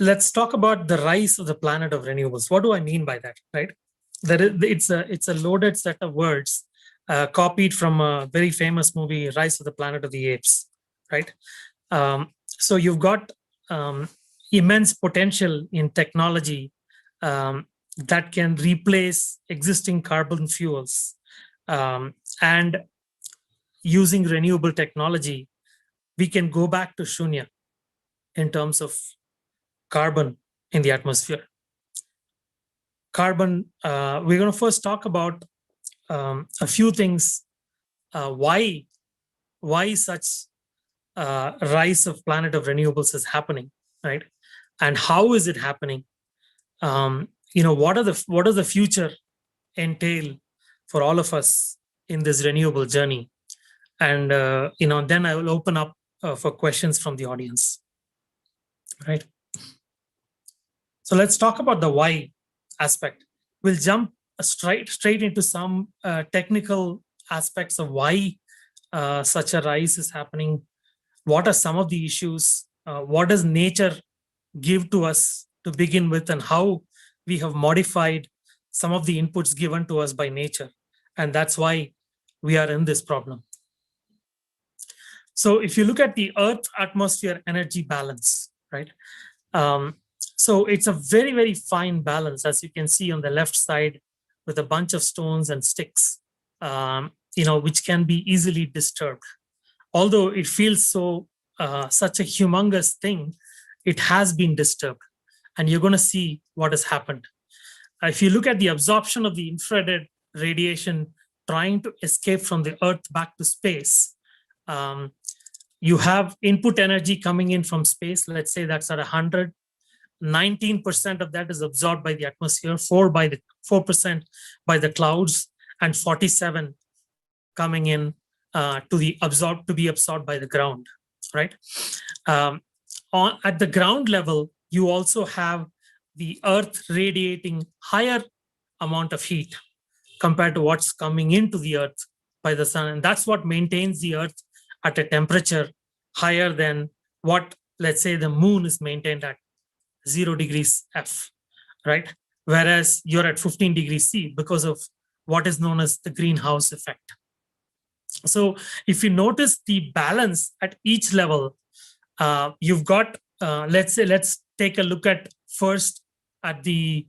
let's talk about the rise of the planet of renewables. What do I mean by that, right? It's a loaded set of words copied from a very famous movie, Rise of the Planet of the Apes, right? So you've got immense potential in technology that can replace existing carbon fuels. And using renewable technology, we can go back to shunya in terms of carbon in the atmosphere. Carbon, we're going to first talk about a few things. Why such rise of planet of renewables is happening, right? And how is it happening? What does the future entail for all of us in this renewable journey? And then I will open up for questions from the audience, right? So let's talk about the why aspect. We'll jump straight into some technical aspects of why such a rise is happening. What are some of the issues? What does nature give to us to begin with, and how we have modified some of the inputs given to us by nature? And that's why we are in this problem. So if you look at the Earth atmosphere energy balance, right? So it's a very, very fine balance, as you can see on the left side, with a bunch of stones and sticks, which can be easily disturbed. Although it feels such a humongous thing, it has been disturbed. And you're going to see what has happened. If you look at the absorption of the infrared radiation trying to escape from the Earth back to space, you have input energy coming in from space. Let's say that's at 100. 19% of that is absorbed by the atmosphere, 4% by the clouds, and 47 coming in to be absorbed by the ground, right? At the ground level, you also have the Earth radiating higher amount of heat compared to what's coming into the Earth by the sun, and that's what maintains the Earth at a temperature higher than what, let's say, the moon is maintained at 0 degrees F, right? Whereas you're at 15 degrees C because of what is known as the greenhouse effect. So if you notice the balance at each level, you've got, let's take a look at first at the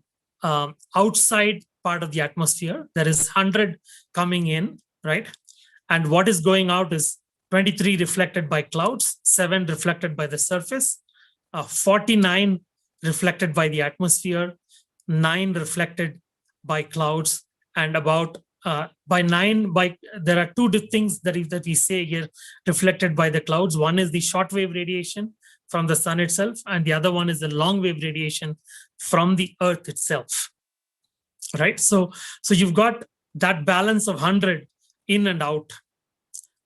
outside part of the atmosphere. There is 100 coming in, right? And what is going out is 23 reflected by clouds, 7 reflected by the surface, 49 reflected by the atmosphere, 9 reflected by clouds, and about there are two things that we say here reflected by the clouds. One is the shortwave radiation from the sun itself, and the other one is the long wave radiation from the Earth itself, right? So you've got that balance of 100 in and out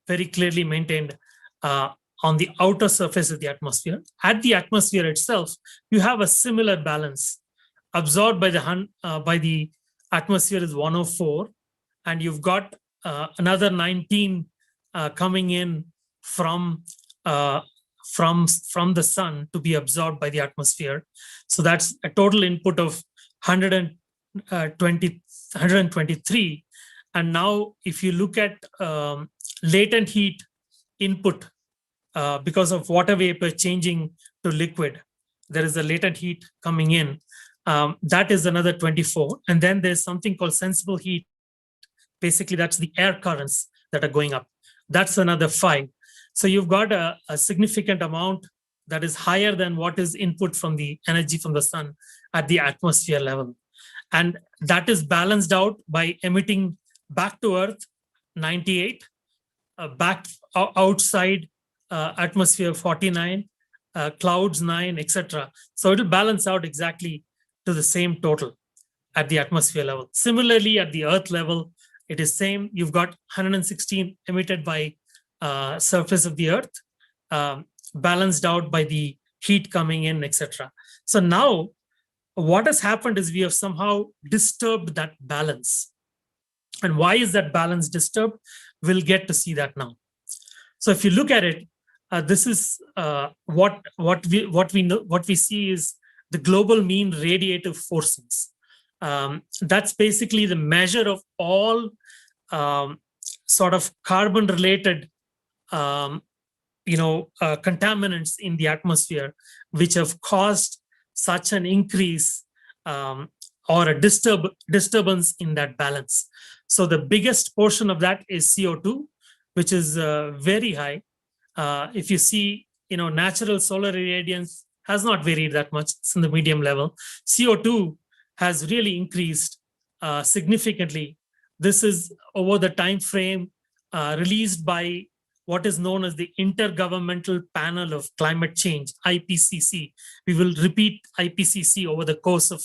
very clearly maintained on the outer surface of the atmosphere. At the atmosphere itself, you have a similar balance. Absorbed by the atmosphere is 104, and you've got another 19 coming in from the sun to be absorbed by the atmosphere. So that's a total input of 123. And now, if you look at latent heat input, because of water vapor changing to liquid, there is a latent heat coming in. That is another 24. And then there's something called sensible heat. Basically, that's the air currents that are going up. That's another 5. So you've got a significant amount that is higher than what is input from the energy from the sun at the atmosphere level. And that is balanced out by emitting back to Earth 98, back outside atmosphere 49, clouds 9, etc. So it'll balance out exactly to the same total at the atmosphere level. Similarly, at the Earth level, it is same. You've got 116 emitted by surface of the Earth, balanced out by the heat coming in, etc. So now what has happened is we have somehow disturbed that balance. And why is that balance disturbed? We'll get to see that now. So if you look at it, this is what we see is the global mean radiative forcings. That's basically the measure of all sort of carbon-related contaminants in the atmosphere, which have caused such an increase or a disturbance in that balance. So the biggest portion of that is CO2, which is very high. If you see, natural solar irradiance has not varied that much. It's in the medium level. CO2 has really increased significantly. This is over the time frame released by what is known as the Intergovernmental Panel of Climate Change, IPCC. We will repeat IPCC over the course of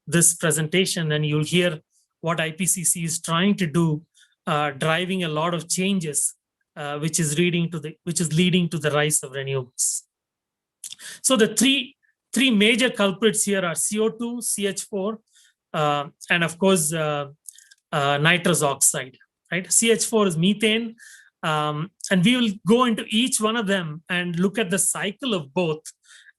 this presentation, and you'll hear what IPCC is trying to do, driving a lot of changes, which is leading to the rise of renewables. So the three major culprits here are CO2, CH4, and of course nitrous oxide. Right? CH4 is methane. And we will go into each one of them and look at the cycle of both.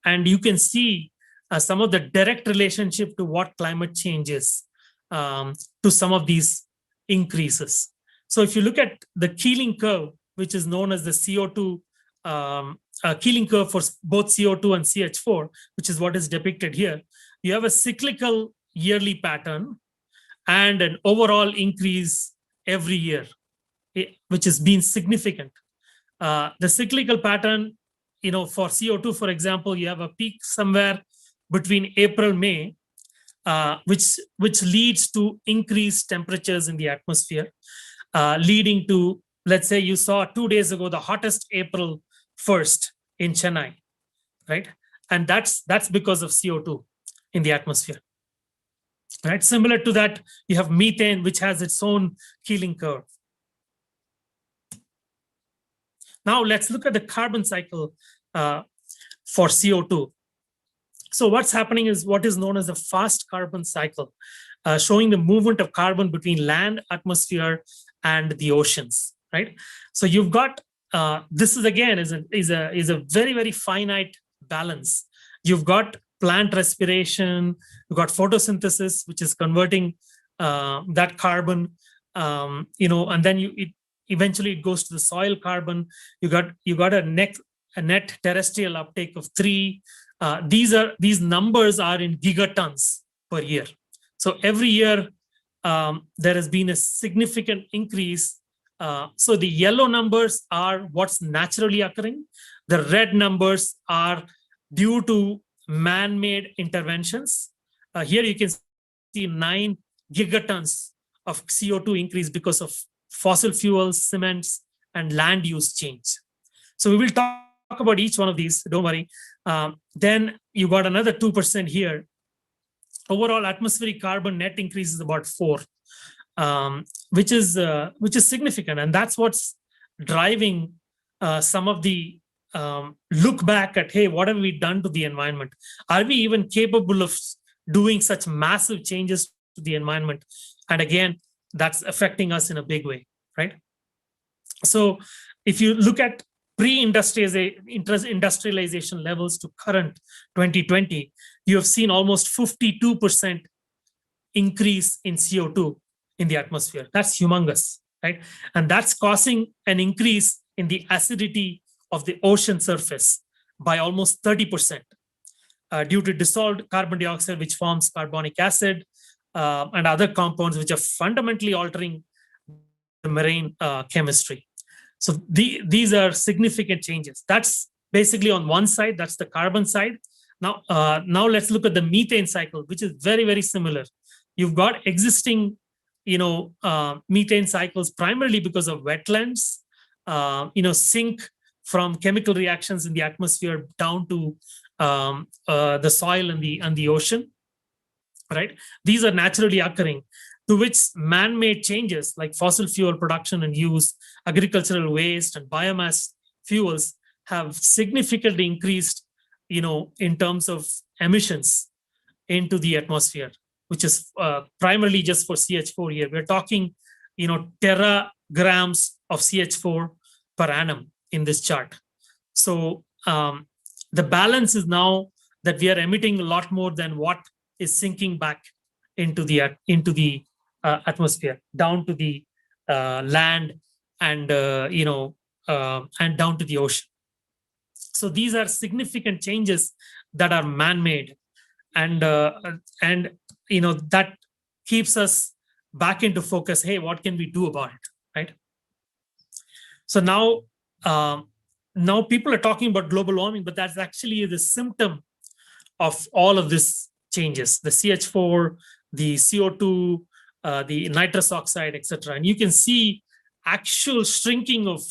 And you can see some of the direct relationship to what climate change is to some of these increases. So if you look at the Keeling curve, which is known as the CO2 Keeling curve for both CO2 and CH4, which is what is depicted here, you have a cyclical yearly pattern and an overall increase every year, which has been significant. The cyclical pattern, for CO2, for example, you have a peak somewhere between April, May, which leads to increased temperatures in the atmosphere, leading to, let's say you saw 2 days ago, the hottest April 1st in Chennai, right? And that's because of CO2 in the atmosphere. Right? Similar to that, you have methane, which has its own Keeling curve. Now let's look at the carbon cycle for CO2. So what's happening is what is known as a fast carbon cycle, showing the movement of carbon between land, atmosphere, and the oceans. Right. So you've got this is again is a very, very finite balance. You've got plant respiration, you've got photosynthesis, which is converting that carbon, and then eventually it goes to the soil carbon. You got a net terrestrial uptake of 3. These numbers are in gigatons per year. So every year there has been a significant increase. So the yellow numbers are what's naturally occurring. The red numbers are due to man-made interventions. Here you can see 9 gigatons of CO2 increase because of fossil fuels, cements, and land use change. So we will talk about each one of these, don't worry. Then you got another 2% here. Overall atmospheric carbon net increase is about 4, which is significant. And that's what's driving some of the look back at, hey, what have we done to the environment? Are we even capable of doing such massive changes to the environment? And again, that's affecting us in a big way, right? So if you look at pre-industrialization levels to current 2020, you have seen almost 52% increase in CO2 in the atmosphere. That's humongous, right? And that's causing an increase in the acidity of the ocean surface by almost 30% due to dissolved carbon dioxide, which forms carbonic acid, and other compounds which are fundamentally altering the marine chemistry. So these are significant changes. That's basically on one side, that's the carbon side. Now let's look at the methane cycle, which is very, very similar. You've got existing, methane cycles primarily because of wetlands, sink from chemical reactions in the atmosphere down to the soil and the ocean. Right? These are naturally occurring, to which man-made changes like fossil fuel production and use, agricultural waste, and biomass fuels have significantly increased, in terms of emissions into the atmosphere, which is primarily just for CH4 here. We're talking, teragrams of CH4 per annum in this chart. So the balance is now that we are emitting a lot more than what is sinking back into the atmosphere, down to the land, and and down to the ocean. So these are significant changes that are man-made, and that keeps us back into focus. Hey, what can we do about it, right? So now people are talking about global warming, but that's actually the symptom of all of this changes: the CH4, the CO2, the nitrous oxide, etc. And you can see actual shrinking of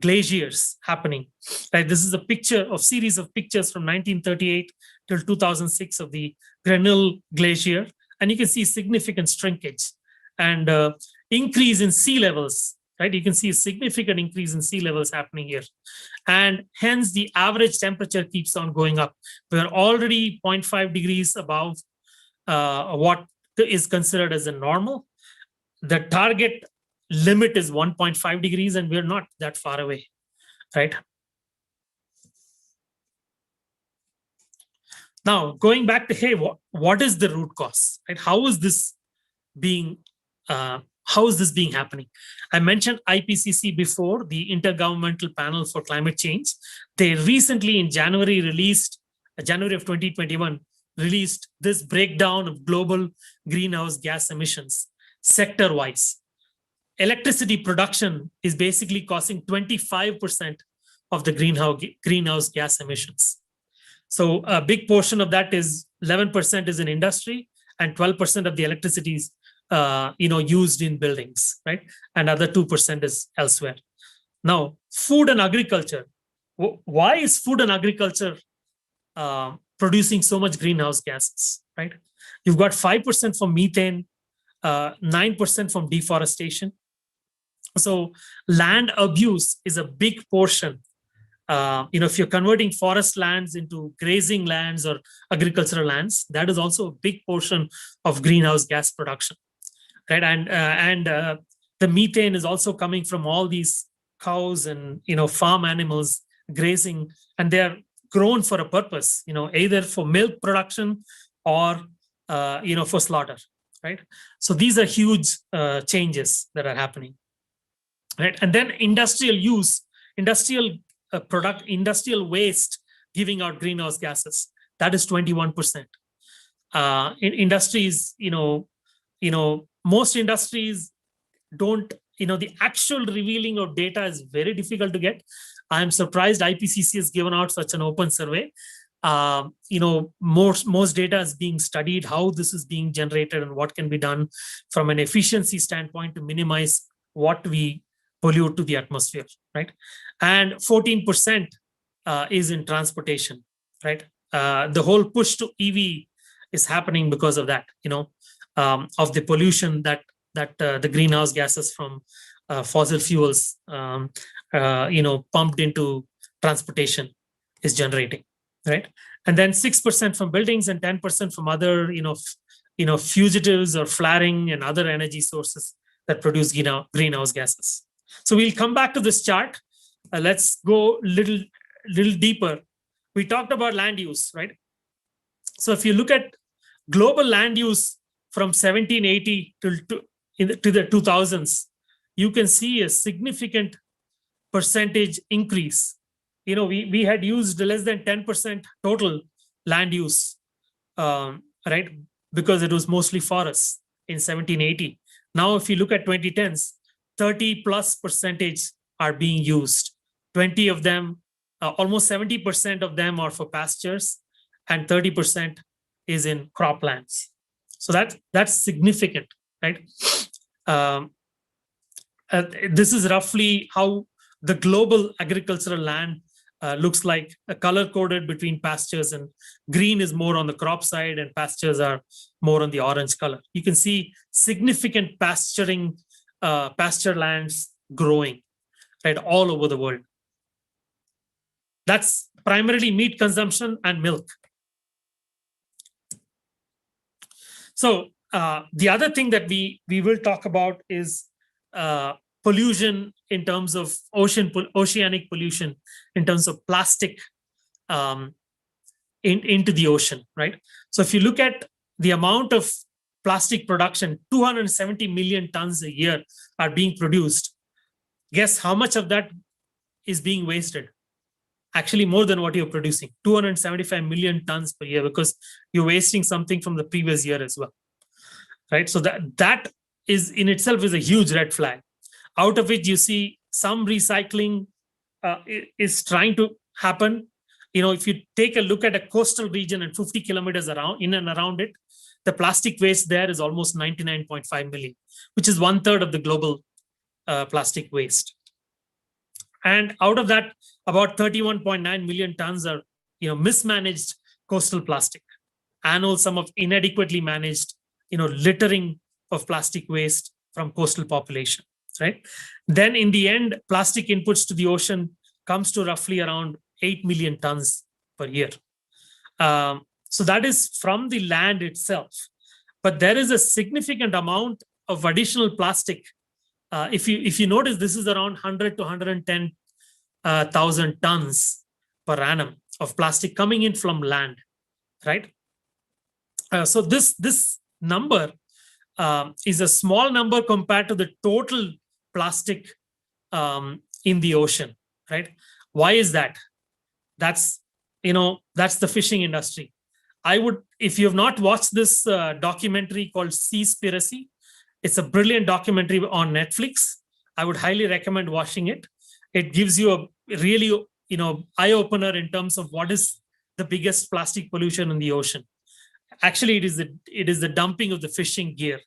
glaciers happening. Right, this is a picture of series of pictures from 1938 till 2006 of the Grinnell Glacier, and you can see significant shrinkage and increase in sea levels. Right, you can see a significant increase in sea levels happening here, and hence the average temperature keeps on going up. We're already 0.5 degrees above what is considered as a normal. The target limit is 1.5 degrees, and we're not that far away, right? Now, going back to, hey, what is the root cause, right? How is this being happening? I mentioned IPCC before, the Intergovernmental Panel for Climate Change. They recently, in January of 2021, released this breakdown of global greenhouse gas emissions sector-wise. Electricity production is basically causing 25% of the greenhouse gas emissions. So a big portion of that is 11% is in industry, and 12% of the electricity is used in buildings, right? And other 2% is elsewhere. Now, food and agriculture. Why is food and agriculture producing so much greenhouse gases, right? You've got 5% from methane, 9% from deforestation. So land abuse is a big portion. If you're converting forest lands into grazing lands or agricultural lands, that is also a big portion of greenhouse gas production, right? And the methane is also coming from all these cows and farm animals grazing, and they are grown for a purpose, either for milk production or for slaughter, right? So these are huge changes that are happening, right? And then industrial use, industrial waste giving out greenhouse gases, that is 21%. In industries, most industries don't, the actual revealing of data is very difficult to get. I'm surprised IPCC has given out such an open survey. Most data is being studied, how this is being generated and what can be done from an efficiency standpoint to minimize what we pollute to the atmosphere, right? And 14% is in transportation, right? The whole push to EV is happening because of that, of the pollution that the greenhouse gases from fossil fuels, pumped into transportation is generating, right? And then 6% from buildings and 10% from other, fugitives or flaring and other energy sources that produce greenhouse gases. So we'll come back to this chart. Let's go little deeper. We talked about land use, right? So if you look at global land use from 1780 to the 2000s, you can see a significant percentage increase. We had used less than 10% total land use, right? Because it was mostly forests in 1780. Now, if you look at 2010s, 30+% are being used. 20 of them, almost 70% of them are for pastures, and 30% is in croplands. So that's significant, right? This is roughly how the global agricultural land looks like, color-coded between pastures, and green is more on the crop side and pastures are more on the orange color. You can see significant pasture lands growing, right, all over the world. That's primarily meat consumption and milk. So the other thing that we will talk about is pollution in terms of oceanic pollution, in terms of plastic into the ocean, right? So if you look at the amount of plastic production, 270 million tons a year are being produced. Guess how much of that is being wasted? Actually, more than what you're producing, 275 million tons per year, because you're wasting something from the previous year as well, right? So that is in itself is a huge red flag. Out of which you see some recycling is trying to happen. If you take a look at a coastal region and 50 kilometers around in and around it, the plastic waste there is almost 99.5 million, which is 1/3 of the global plastic waste. And out of that, about 31.9 million tons are mismanaged coastal plastic, annual sum of inadequately managed littering of plastic waste from coastal population, right? Then in the end, plastic inputs to the ocean comes to roughly around 8 million tons per year. So that is from the land itself. But there is a significant amount of additional plastic. If you notice, this is around 100 to 110,000 tons per annum of plastic coming in from land, right? So this number is a small number compared to the total plastic in the ocean, right? Why is that? That's the fishing industry. If you have not watched this documentary called Seaspiracy, it's a brilliant documentary on Netflix. I would highly recommend watching it. It gives you a really eye opener in terms of what is the biggest plastic pollution in the ocean. Actually, it is the dumping of the fishing gear.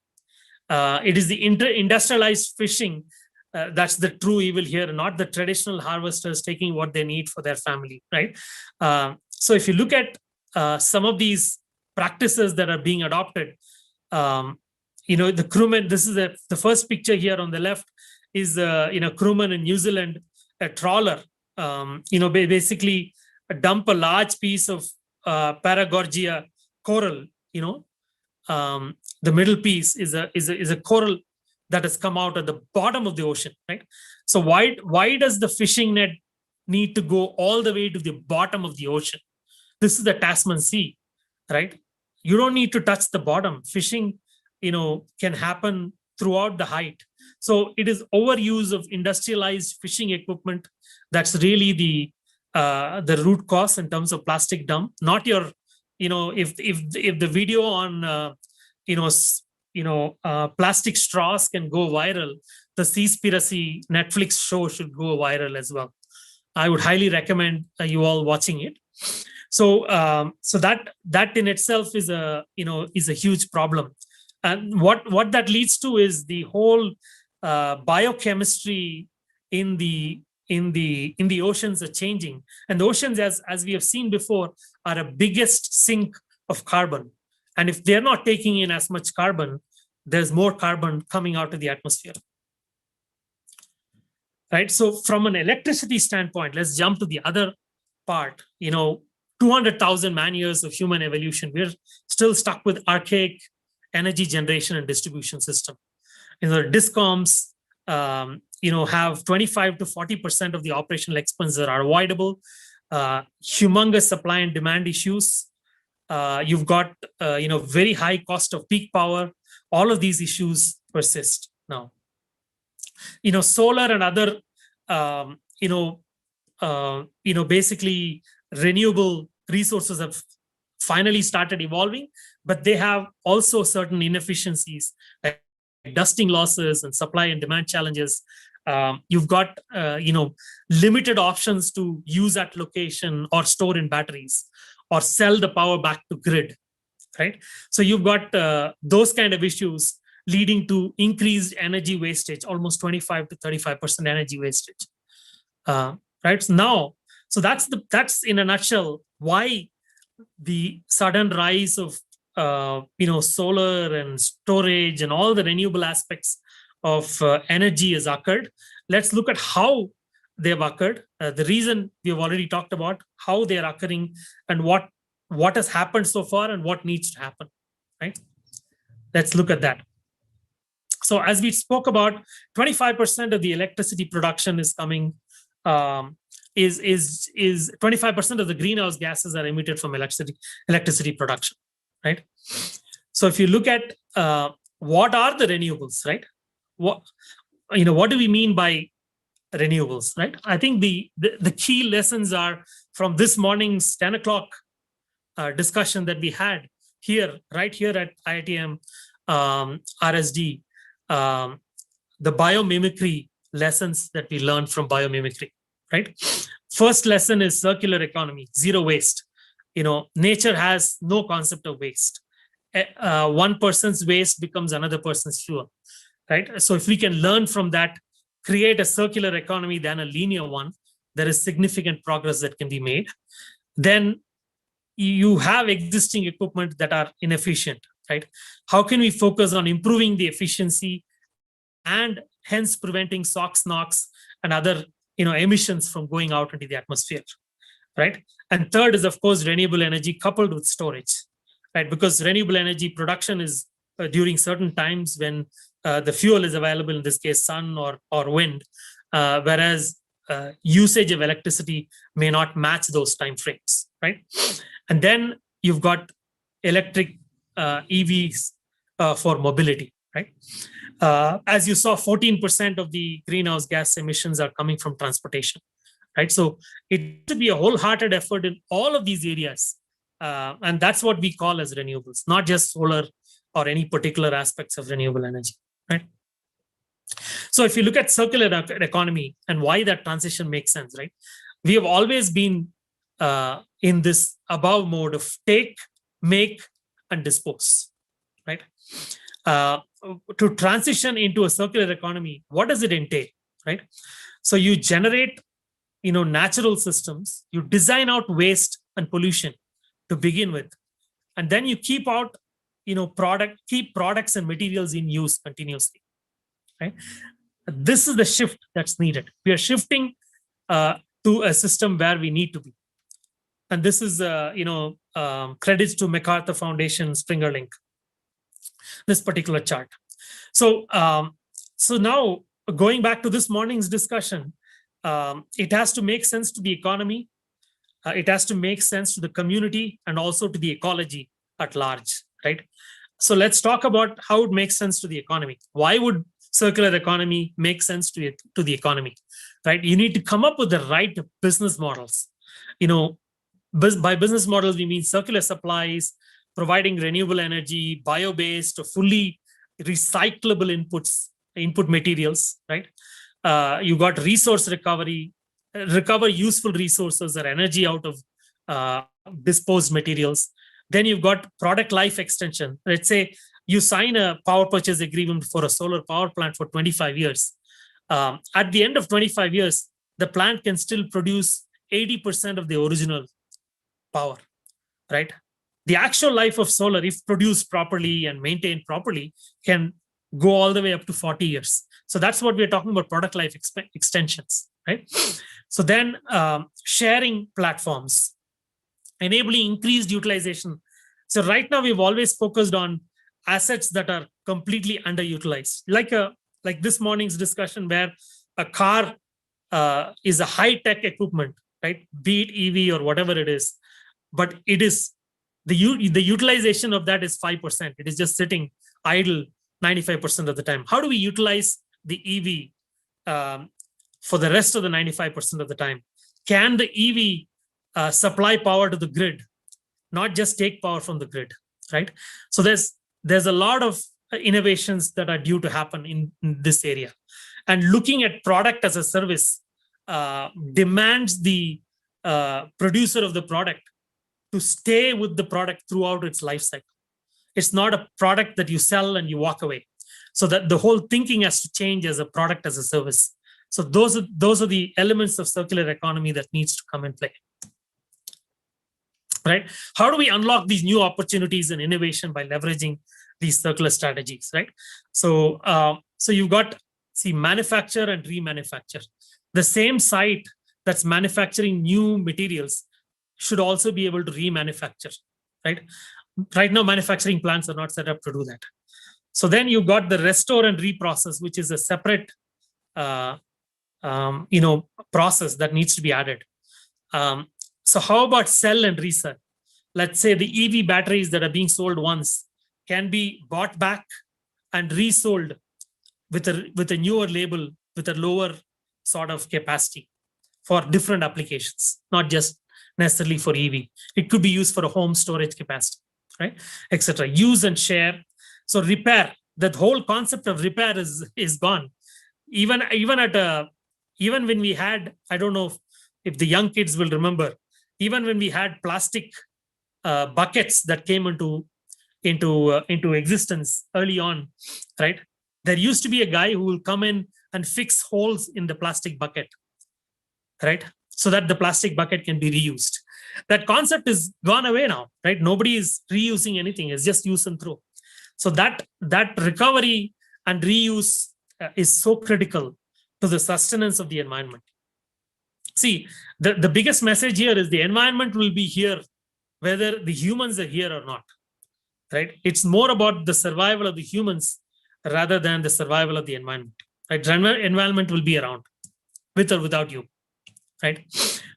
It is the industrialized fishing that's the true evil here, not the traditional harvesters taking what they need for their family, right? So if you look at some of these practices that are being adopted, the crewmen. This is the first picture here on the left is crewmen in New Zealand, a trawler. Basically dump a large piece of Paragorgia coral. The middle piece is a coral that has come out at the bottom of the ocean, right? So why does the fishing net need to go all the way to the bottom of the ocean? This is the Tasman Sea, right? You don't need to touch the bottom. Fishing, can happen throughout the height. So it is overuse of industrialized fishing equipment that's really the root cause in terms of plastic dump. Not your, if the video on plastic straws can go viral, the Seaspiracy Netflix show should go viral as well. I would highly recommend you all watching it. So that in itself is a huge problem. And what that leads to is the whole biochemistry in the oceans are changing, and the oceans, as we have seen before, are a biggest sink of carbon. And if they're not taking in as much carbon, there's more carbon coming out of the atmosphere, right? So from an electricity standpoint, let's jump to the other part. 200,000 man years of human evolution, we're still stuck with archaic energy generation and distribution system. Discoms, have 25 to 40% of the operational expenses that are avoidable. Humongous supply and demand issues. You've got, very high cost of peak power. All of these issues persist now. Solar and other, basically renewable resources have finally started evolving, but they have also certain inefficiencies like dusting losses and supply and demand challenges. You've got limited options to use at location or store in batteries or sell the power back to grid, right? So you've got those kind of issues leading to increased energy wastage, almost 25 to 35% energy wastage, right? So that's in a nutshell why the sudden rise of solar and storage and all the renewable aspects of energy has occurred. Let's look at how they've occurred. The reason we have already talked about, how they are occurring, and what has happened so far and what needs to happen, right? Let's look at that. So as we spoke about, 25% of the electricity production is coming is 25% of the greenhouse gases are emitted from electricity production, right? So if you look at what are the renewables, right? What do we mean by renewables, right? I think the key lessons are from this morning's 10 o'clock discussion that we had right here at IITM RSD, the biomimicry lessons that we learned from biomimicry, right? First lesson is circular economy, zero waste. Nature has no concept of waste. One person's waste becomes another person's fuel, right? So if we can learn from that, create a circular economy than a linear one, there is significant progress that can be made. Then you have existing equipment that are inefficient, right? How can we focus on improving the efficiency and hence preventing SOx, NOx, and other emissions from going out into the atmosphere, right? And third is, of course, renewable energy coupled with storage, right? Because renewable energy production is during certain times when the fuel is available, in this case, sun or wind, whereas usage of electricity may not match those time frames, right? And then you've got electric EVs for mobility, right? As you saw, 14% of the greenhouse gas emissions are coming from transportation, right? So it should be a wholehearted effort in all of these areas. And that's what we call as renewables, not just solar or any particular aspects of renewable energy, right? So if you look at circular economy and why that transition makes sense, right? We have always been in this above mode of take, make, and dispose, right? To transition into a circular economy, what does it entail, right? So you generate, natural systems, you design out waste and pollution to begin with, and then you keep out, keep products and materials in use continuously, right? This is the shift that's needed. We are shifting to a system where we need to be. And this is, credits to MacArthur Foundation, Springer Link, this particular chart. So, so now going back to this morning's discussion, it has to make sense to the economy. It has to make sense to the community and also to the ecology at large, right? So let's talk about how it makes sense to the economy. Why would circular economy make sense to the economy, right? You need to come up with the right business models. By business models, we mean circular supplies, providing renewable energy, bio-based, fully recyclable input materials, right? You got resource recovery, recover useful resources or energy out of disposed materials. Then you've got product life extension. Let's say you sign a power purchase agreement for a solar power plant for 25 years. At the end of 25 years, the plant can still produce 80% of the original power, right? The actual life of solar, if produced properly and maintained properly, can go all the way up to 40 years. So that's what we're talking about, product life extensions, right? So then sharing platforms, enabling increased utilization. So right now we've always focused on assets that are completely underutilized, like this morning's discussion where a car is a high-tech equipment, right? Be it EV or whatever it is, but it is the utilization of that is 5%. It is just sitting idle 95% of the time. How do we utilize the EV for the rest of the 95% of the time? Can the EV supply power to the grid, not just take power from the grid, right? So there's a lot of innovations that are due to happen in this area. And looking at product as a service demands the producer of the product to stay with the product throughout its life cycle. It's not a product that you sell and you walk away. So that the whole thinking has to change as a product as a service. So those are the elements of circular economy that needs to come in play. Right? How do we unlock these new opportunities and innovation by leveraging these circular strategies, right? So, so you've got, manufacture and remanufacture. The same site that's manufacturing new materials should also be able to remanufacture, right? Right now, manufacturing plants are not set up to do that. So then you've got the restore and reprocess, which is a separate process that needs to be added. So how about sell and resell? Let's say the EV batteries that are being sold once can be bought back and resold with a newer label, with a lower sort of capacity for different applications, not just necessarily for EV. It could be used for a home storage capacity, right, etc. Use and share. So repair, that whole concept of repair is gone. Even when we had, I don't know if the young kids will remember, even when we had plastic buckets that came into existence early on, right? There used to be a guy who will come in and fix holes in the plastic bucket, right? So that the plastic bucket can be reused. That concept is gone away now, right? Nobody is reusing anything. It's just use and throw. So that recovery and reuse is so critical to the sustenance of the environment. See, the biggest message here is the environment will be here whether the humans are here or not, right? It's more about the survival of the humans rather than the survival of the environment, right? Environment will be around with or without you, right?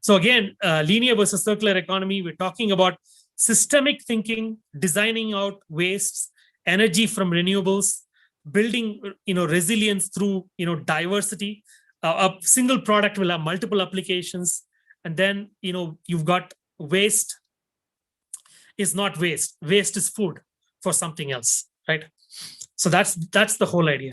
So again, linear versus circular economy, we're talking about systemic thinking, designing out wastes, energy from renewables, building resilience through diversity. A single product will have multiple applications, and then you've got waste is not waste. Waste is food for something else, right? So that's the whole idea.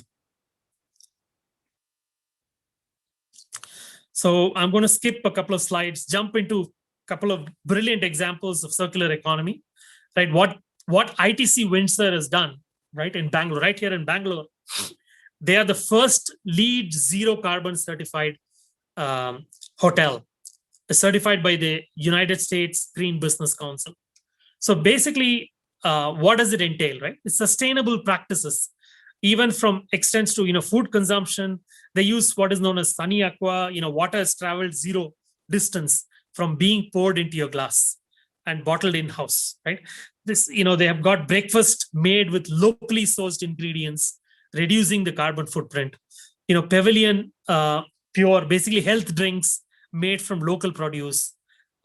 So I'm going to skip a couple of slides, jump into a couple of brilliant examples of circular economy, right? What ITC Windsor has done, right, in Bangalore, right here in Bangalore, they are the first LEED zero carbon certified hotel, certified by the United States Green Business Council. So basically, what does it entail, right? It's sustainable practices, even from extents to food consumption. They use what is known as sunny aqua. Water has traveled zero distance from being poured into your glass and bottled in-house, right? This, they have got breakfast made with locally sourced ingredients, reducing the carbon footprint. Pavilion Pure, basically health drinks made from local produce.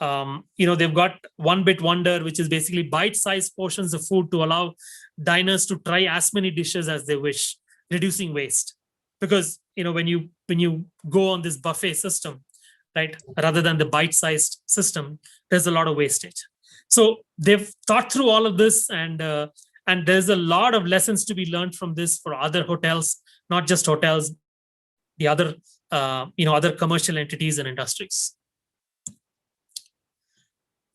They've got One Bit Wonder, which is basically bite-sized portions of food to allow diners to try as many dishes as they wish, reducing waste. Because when you go on this buffet system, right, rather than the bite-sized system, there's a lot of wastage. So they've thought through all of this, and there's a lot of lessons to be learned from this for other hotels, not just hotels, the other other commercial entities and industries.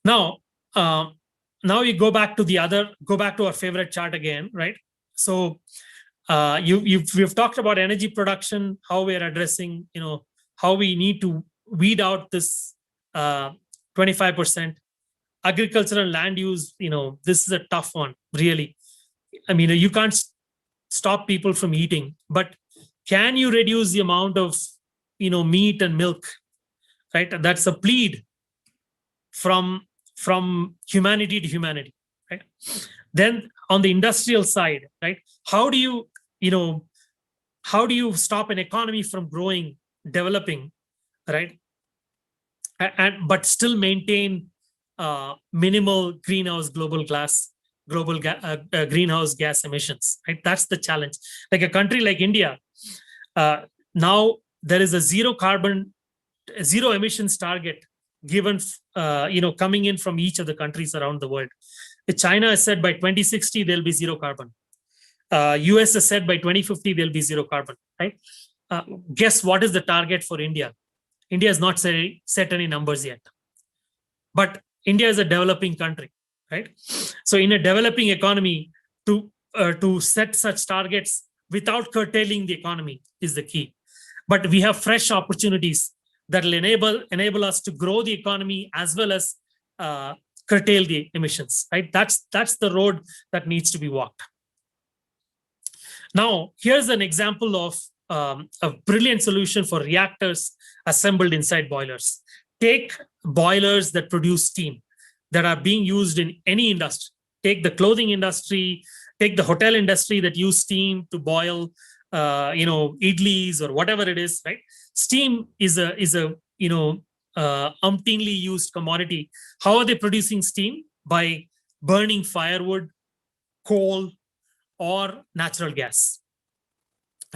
Now, you go back to our favorite chart again, right? So we've talked about energy production, how we're addressing, how we need to weed out this 25%. Agricultural land use, this is a tough one, really. I mean, you can't stop people from eating, but can you reduce the amount of, meat and milk, right? That's a plead from humanity to humanity, right? Then on the industrial side, right? How do you stop an economy from growing, developing, right? But still maintain minimal greenhouse greenhouse gas emissions, right? That's the challenge. Like a country like India, now there is a zero emissions target given, coming in from each of the countries around the world. China has said by 2060 there'll be zero carbon. US has said by 2050 there'll be zero carbon, right? Guess what is the target for India? India has not set any numbers yet, but India is a developing country, right? So in a developing economy, to set such targets without curtailing the economy is the key. But we have fresh opportunities that will enable us to grow the economy as well as curtail the emissions, right? That's the road that needs to be walked. Now, here's an example of a brilliant solution for reactors assembled inside boilers. Take boilers that produce steam that are being used in any industry. Take the clothing industry, take the hotel industry that use steam to boil idlis or whatever it is, right? Steam is a umpteenly used commodity. How are they producing steam? By burning firewood, coal, or natural gas,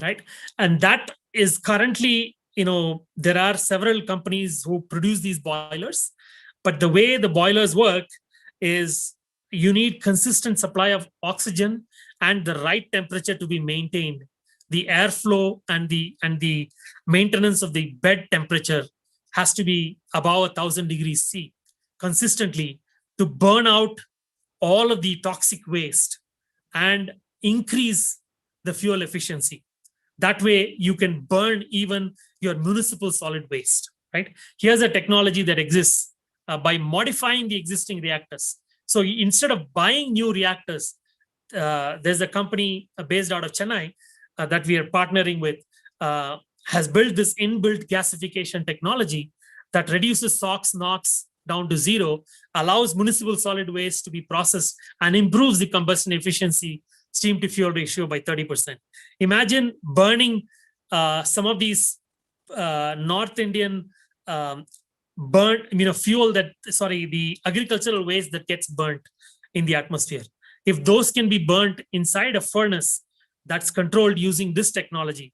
right? And that is currently, there are several companies who produce these boilers, but the way the boilers work is you need consistent supply of oxygen and the right temperature to be maintained. The airflow and the maintenance of the bed temperature has to be above 1,000 degrees C consistently to burn out all of the toxic waste and increase the fuel efficiency. That way, you can burn even your municipal solid waste, right? Here's a technology that exists by modifying the existing reactors. So instead of buying new reactors, there's a company based out of Chennai that we are partnering with, has built this inbuilt gasification technology that reduces SOx, NOx down to zero, allows municipal solid waste to be processed, and improves the combustion efficiency, steam to fuel ratio by 30%. Imagine burning some of these North Indian the agricultural waste that gets burnt in the atmosphere. If those can be burnt inside a furnace that's controlled using this technology,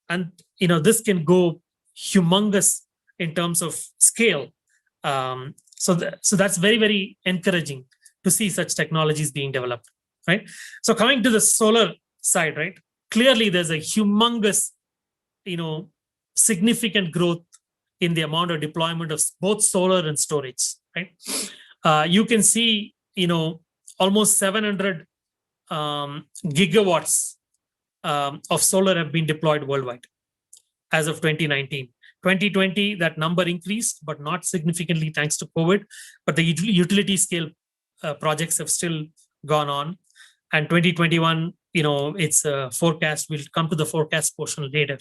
and this can go humongous in terms of scale. So that's very, very encouraging to see such technologies being developed, right? So coming to the solar side, right? Clearly, there's a humongous, significant growth in the amount of deployment of both solar and storage, right? You can see, almost 700 gigawatts of solar have been deployed worldwide as of 2019. 2020, that number increased, but not significantly thanks to COVID. But the utility scale projects have still gone on. And 2021, it's a forecast. We'll come to the forecast portion later,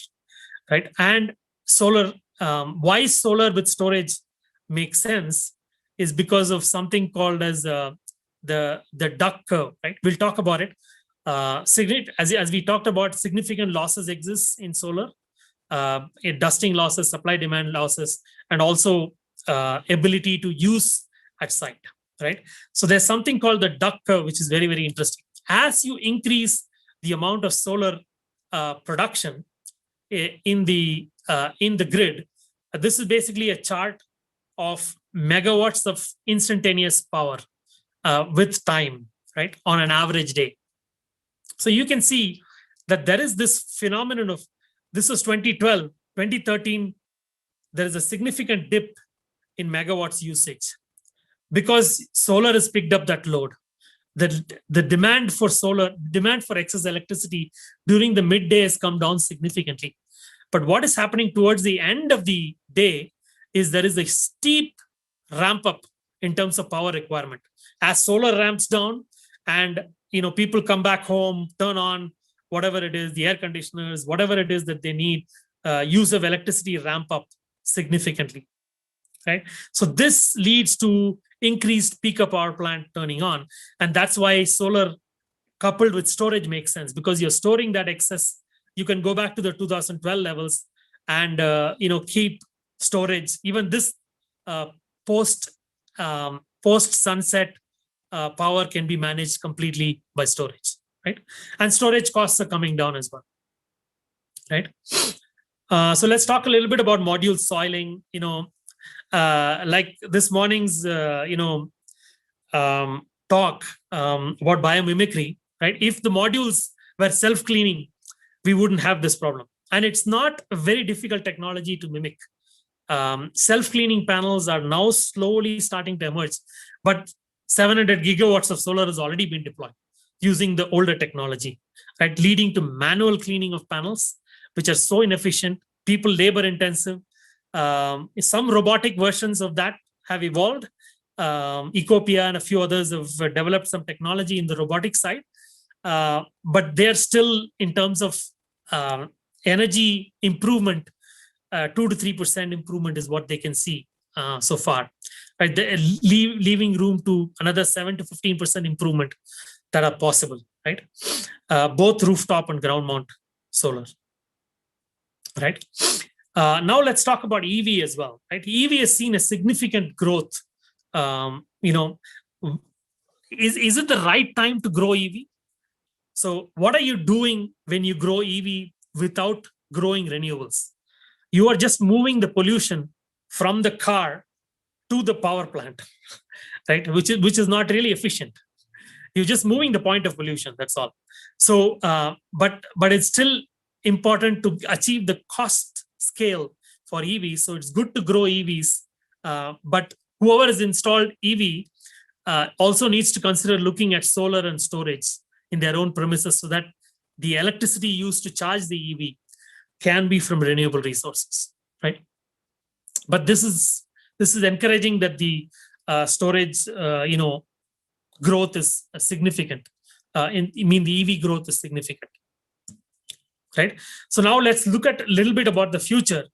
right? And solar, why solar with storage makes sense is because of something called as the duck curve, right? We'll talk about it. As we talked about, significant losses exist in solar. Dusting losses, supply demand losses, and also ability to use at site, right? So there's something called the duck curve, which is very, very interesting. As you increase the amount of solar production in the grid, this is basically a chart of megawatts of instantaneous power with time, right, on an average day. So you can see that there is this phenomenon of, this was 2012, 2013, there is a significant dip in megawatts usage because solar has picked up that load. The demand for excess electricity during the midday has come down significantly. But what is happening towards the end of the day is there is a steep ramp up in terms of power requirement. As solar ramps down and people come back home, turn on whatever it is, the air conditioners, whatever it is that they need, use of electricity ramp up significantly, right? So this leads to increased peaker power plant turning on. And that's why solar coupled with storage makes sense, because you're storing that excess. You can go back to the 2012 levels and keep storage. Even this post sunset power can be managed completely by storage, right? And storage costs are coming down as well, right? So let's talk a little bit about module soiling. Like this morning's talk about biomimicry, right? If the modules were self-cleaning, we wouldn't have this problem. And it's not a very difficult technology to mimic. Self-cleaning panels are now slowly starting to emerge, but 700 gigawatts of solar has already been deployed using the older technology, right? Leading to manual cleaning of panels, which are so inefficient, people labor intensive. Some robotic versions of that have evolved. Ecopia and a few others have developed some technology in the robotic side, but they're still, in terms of energy improvement, 2 to 3% improvement is what they can see so far. Right, leaving room to another 7 to 15% improvement that are possible. Right, both rooftop and ground mount solar, right? Now let's talk about EV as well, right? EV has seen a significant growth. Is it the right time to grow EV? So what are you doing when you grow EV without growing renewables? You are just moving the pollution from the car to the power plant, right? Which is not really efficient. You're just moving the point of pollution. That's all. So, but it's still important to achieve the cost scale for EVs. So it's good to grow EVs, but whoever has installed EV also needs to consider looking at solar and storage in their own premises, so that the electricity used to charge the EV can be from renewable resources, right? But this is encouraging that the storage, growth is significant. The EV growth is significant, right? So now let's look at a little bit about the future,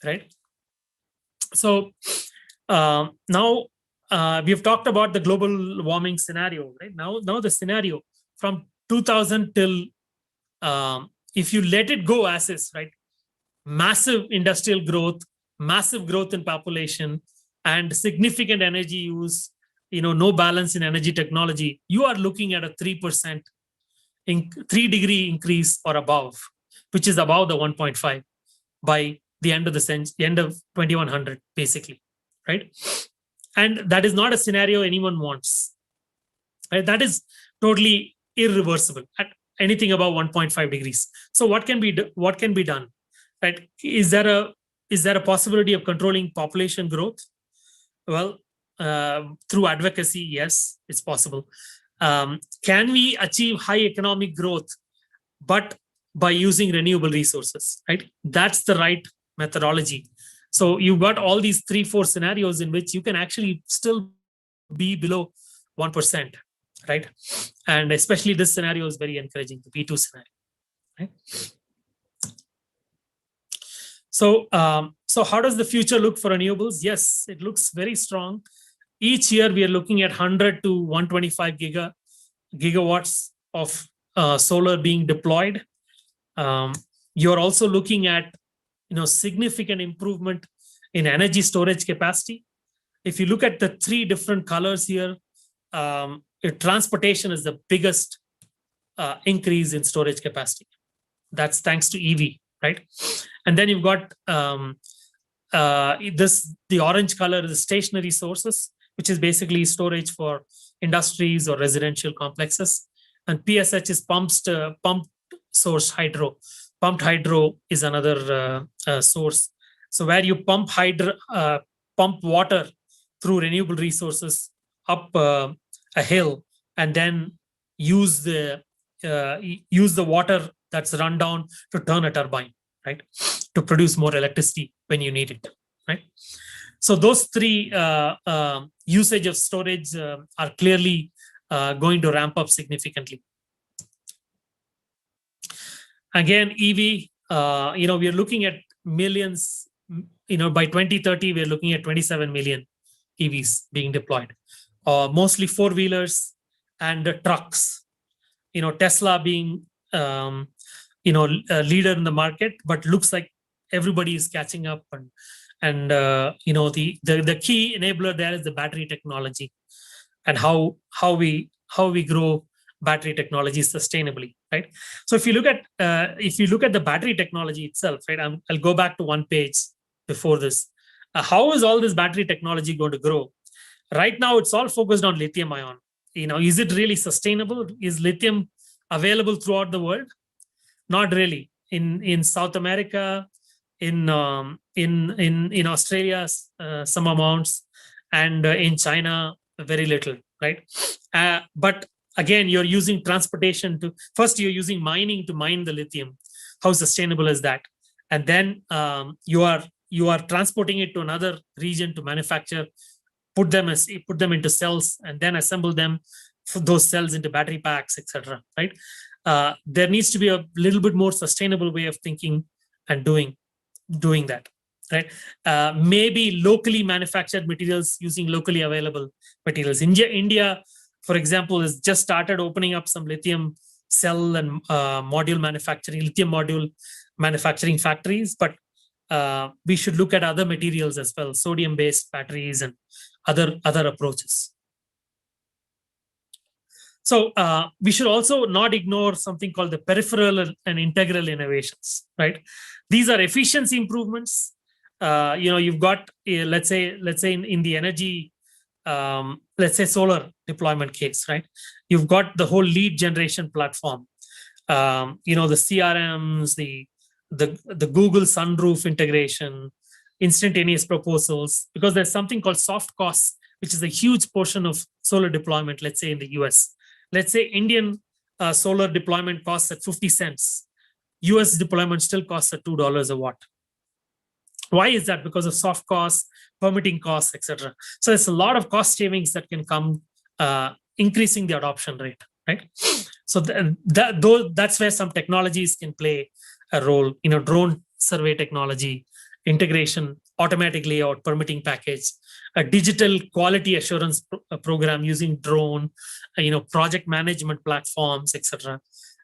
right? So now we've talked about the global warming scenario, right? Now the scenario from 2000 till, if you let it go as is, right? Massive industrial growth, massive growth in population, and significant energy use, no balance in energy technology, you are looking at a 3% 3-degree increase or above, which is above the 1.5 by the end of the century, end of 2100, basically, right? And that is not a scenario anyone wants, right? That is totally irreversible at anything above 1.5 degrees. So what can be done, right? Is there a possibility of controlling population growth? Well, through advocacy, yes, it's possible. Can we achieve high economic growth, but by using renewable resources, right? That's the right methodology. So you've got all these 3-4 scenarios in which you can actually still be below 1%, right? And especially this scenario is very encouraging, the P2 scenario, right? So, so how does the future look for renewables? Yes, it looks very strong. Each year we are looking at 100 to 125 gigawatts of solar being deployed. You're also looking at significant improvement in energy storage capacity. If you look at the 3 different colors here, transportation is the biggest increase in storage capacity. That's thanks to EV, right? And then you've got the orange color is stationary sources, which is basically storage for industries or residential complexes. And PSH is pumped source hydro. Pumped hydro is another source. So where you pump water through renewable resources up a hill, and then use the water that's run down to turn a turbine, right, to produce more electricity when you need it, right? So those 3 usage of storage are clearly going to ramp up significantly. Again, EV, we are looking at millions. By 2030, we're looking at 27 million EVs being deployed, mostly 4-wheelers and trucks. Tesla being a leader in the market, but looks like everybody is catching up. And the key enabler there is the battery technology, and how we grow battery technology sustainably, right? So if you look at the battery technology itself, right? I'll go back to one page before this. How is all this battery technology going to grow? Right now, it's all focused on lithium ion. Is it really sustainable? Is lithium available throughout the world? Not really. In South America, in Australia, some amounts, and in China, very little, right? But again, you're using transportation you're using mining to mine the lithium. How sustainable is that? And then you are transporting it to another region to manufacture, put them into cells, and then assemble them, for those cells into battery packs, etc. Right? There needs to be a little bit more sustainable way of thinking and doing that. Right? Maybe locally manufactured materials using locally available materials. India, for example, has just started opening up some lithium cell and module manufacturing, lithium module manufacturing factories, but we should look at other materials as well, sodium-based batteries and other approaches. So we should also not ignore something called the peripheral and integral innovations, right? These are efficiency improvements. You've got, let's say in the energy, let's say solar deployment case, right? You've got the whole lead generation platform. The CRMs, the Google Sunroof integration, instantaneous proposals, because there's something called soft costs, which is a huge portion of solar deployment, let's say in the US. Let's say Indian solar deployment costs at 50 cents. US deployment still costs at $2 a watt. Why is that? Because of soft costs, permitting costs, etc. So there's a lot of cost savings that can come increasing the adoption rate, right? So that's where some technologies can play a role. Drone survey technology, integration, automatic layout, permitting package, a digital quality assurance program using drone, project management platforms, etc.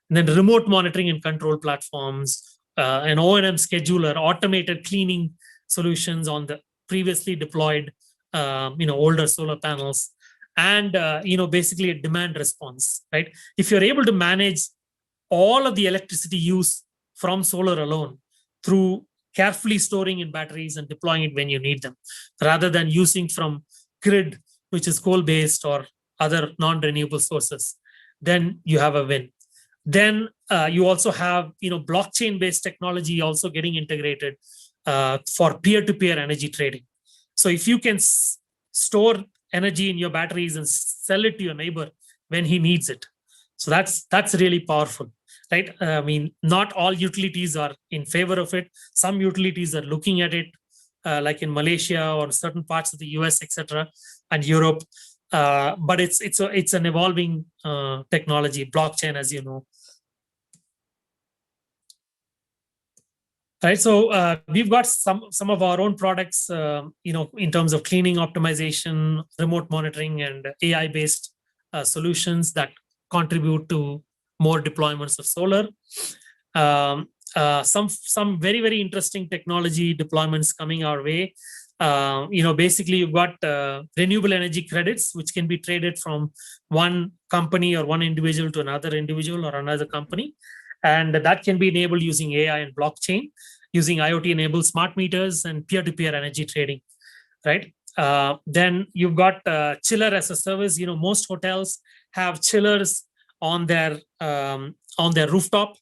And then remote monitoring and control platforms, an O&M scheduler, automated cleaning solutions on the previously deployed, older solar panels, and basically a demand response, right? If you're able to manage all of the electricity use from solar alone through carefully storing in batteries and deploying it when you need them, rather than using from grid, which is coal-based or other non-renewable sources, then you have a win. Then you also have blockchain-based technology also getting integrated for peer-to-peer energy trading. So if you can store energy in your batteries and sell it to your neighbor when he needs it, so that's really powerful, right? I mean, not all utilities are in favor of it. Some utilities are looking at it, like in Malaysia or certain parts of the US, etc., and Europe. But it's an evolving technology, blockchain, as you know. Right, so we've got some of our own products, in terms of cleaning optimization, remote monitoring, and AI-based solutions that contribute to more deployments of solar. Some very, very interesting technology deployments coming our way. Basically you've got renewable energy credits, which can be traded from one company or one individual to another individual or another company. And that can be enabled using AI and blockchain, using IoT-enabled smart meters and peer-to-peer energy trading, right? Then you've got chiller as a service. Most hotels have chillers on their rooftop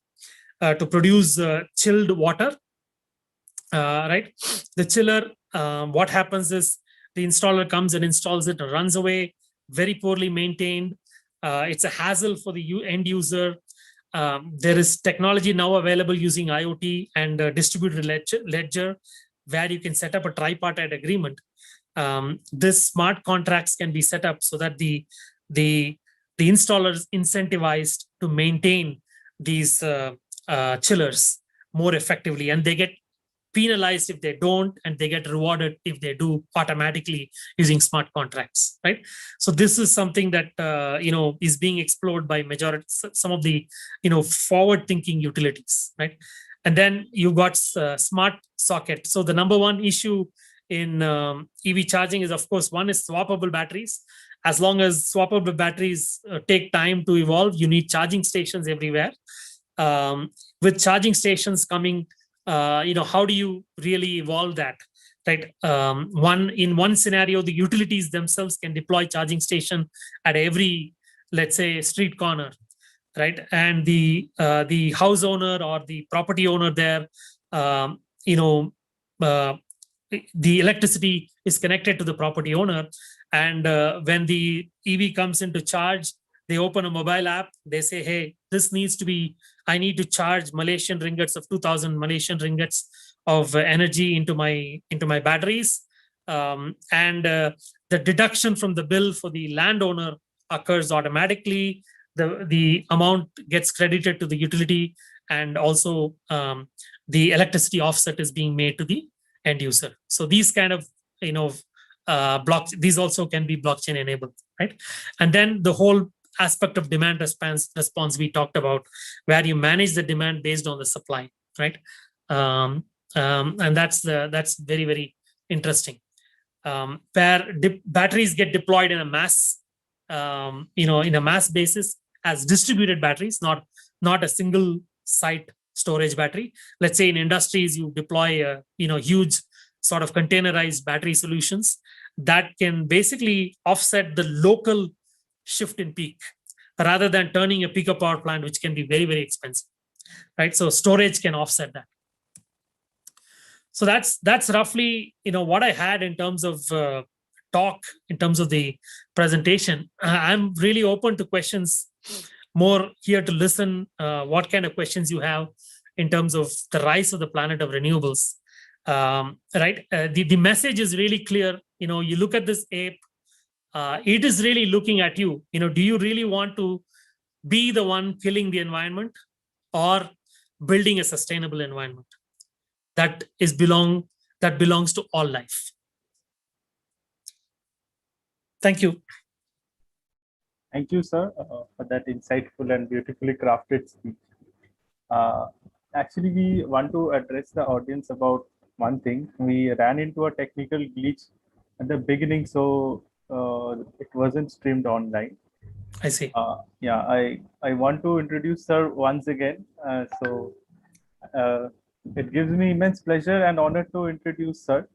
to produce chilled water, right? The chiller, what happens is the installer comes and installs it and runs away, very poorly maintained. It's a hassle for the end user. There is technology now available using IoT and distributed ledger, where you can set up a tripartite agreement. This smart contracts can be set up so that the installer is incentivized to maintain these chillers more effectively, and they get penalized if they don't, and they get rewarded if they do automatically using smart contracts, right? So this is something that is being explored by some of the forward-thinking utilities, right? And then you've got smart socket. So the number one issue in EV charging is, of course, one is swappable batteries. As long as swappable batteries take time to evolve, you need charging stations everywhere. With charging stations coming, how do you really evolve that, right? In one scenario, the utilities themselves can deploy charging station at every, let's say, street corner, right? And the house owner or the property owner there, the electricity is connected to the property owner, and when the EV comes into charge, they open a mobile app. They say, "Hey, I need to charge Malaysian ringgits of 2,000 Malaysian ringgits of energy into my batteries," and the deduction from the bill for the landowner occurs automatically. The amount gets credited to the utility, and also the electricity offset is being made to the end user. So these kind of these also can be blockchain enabled, right? And then the whole aspect of demand response we talked about, where you manage the demand based on the supply, right? And that's very, very interesting. Where batteries get deployed in a mass, in a mass basis as distributed batteries, not a single site storage battery. Let's say in industries, you deploy huge sort of containerized battery solutions that can basically offset the local shift in peak, rather than turning a peak power plant, which can be very, very expensive, right? So storage can offset that. So that's roughly what I had in terms of talk, in terms of the presentation. I'm really open to questions, more here to listen what kind of questions you have in terms of the rise of the planet of renewables. Right, the message is really clear. You look at this ape, it is really looking at you. Do you really want to be the one killing the environment, or building a sustainable environment that belongs to all life? Thank you. Thank you, sir, for that insightful and beautifully crafted speech. Actually, we want to address the audience about one thing. We ran into a technical glitch at the beginning, so it wasn't streamed online. I see. Yeah, I want to introduce sir once again. It gives me immense pleasure and honor to introduce sir,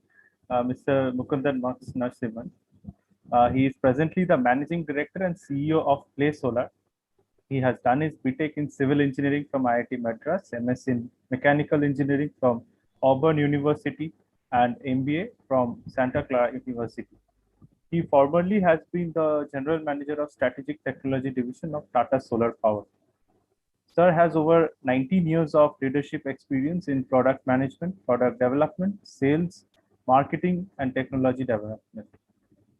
Mr. Mukundan Narasimhan. He is presently the Managing Director and CEO of Play Solar. He has done his BTech in Civil Engineering from IIT Madras, MS in Mechanical Engineering from Auburn University, and MBA from Santa Clara University. He formerly has been the General Manager of Strategic Technology Division of Tata Solar Power. Sir has over 19 years of leadership experience in product management, product development, sales, marketing, and technology development.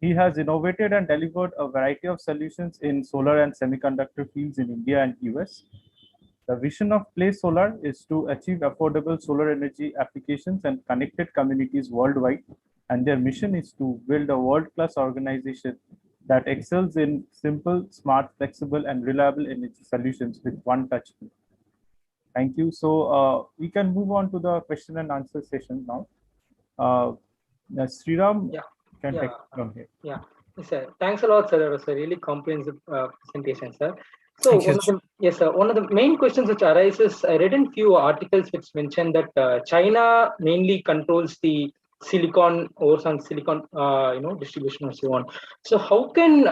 He has innovated and delivered a variety of solutions in solar and semiconductor fields in India and US. The vision of Play Solar is to achieve affordable solar energy applications and connected communities worldwide, and their mission is to build a world-class organization that excels in simple, smart, flexible, and reliable energy solutions with one touch. Thank you. So we can move on to the question and answer session now. Sriram, can take from here. Yeah, sir. Thanks a lot, sir. That was a really comprehensive presentation, sir. So one of the main questions which arises, I read in few articles which mentioned that China mainly controls the silicon distribution and so on. So how can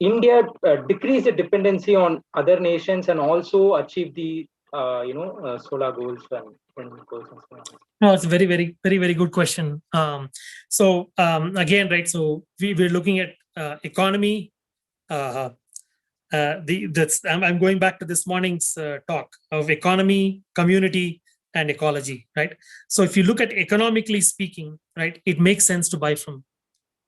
India decrease the dependency on other nations and also achieve the solar goals and goals and so on? No, it's a very, very, very, very good question. Again, right, so we're looking at economy. I'm going back to this morning's talk of economy, community, and ecology, right? So if you look at economically speaking, right, it makes sense to buy from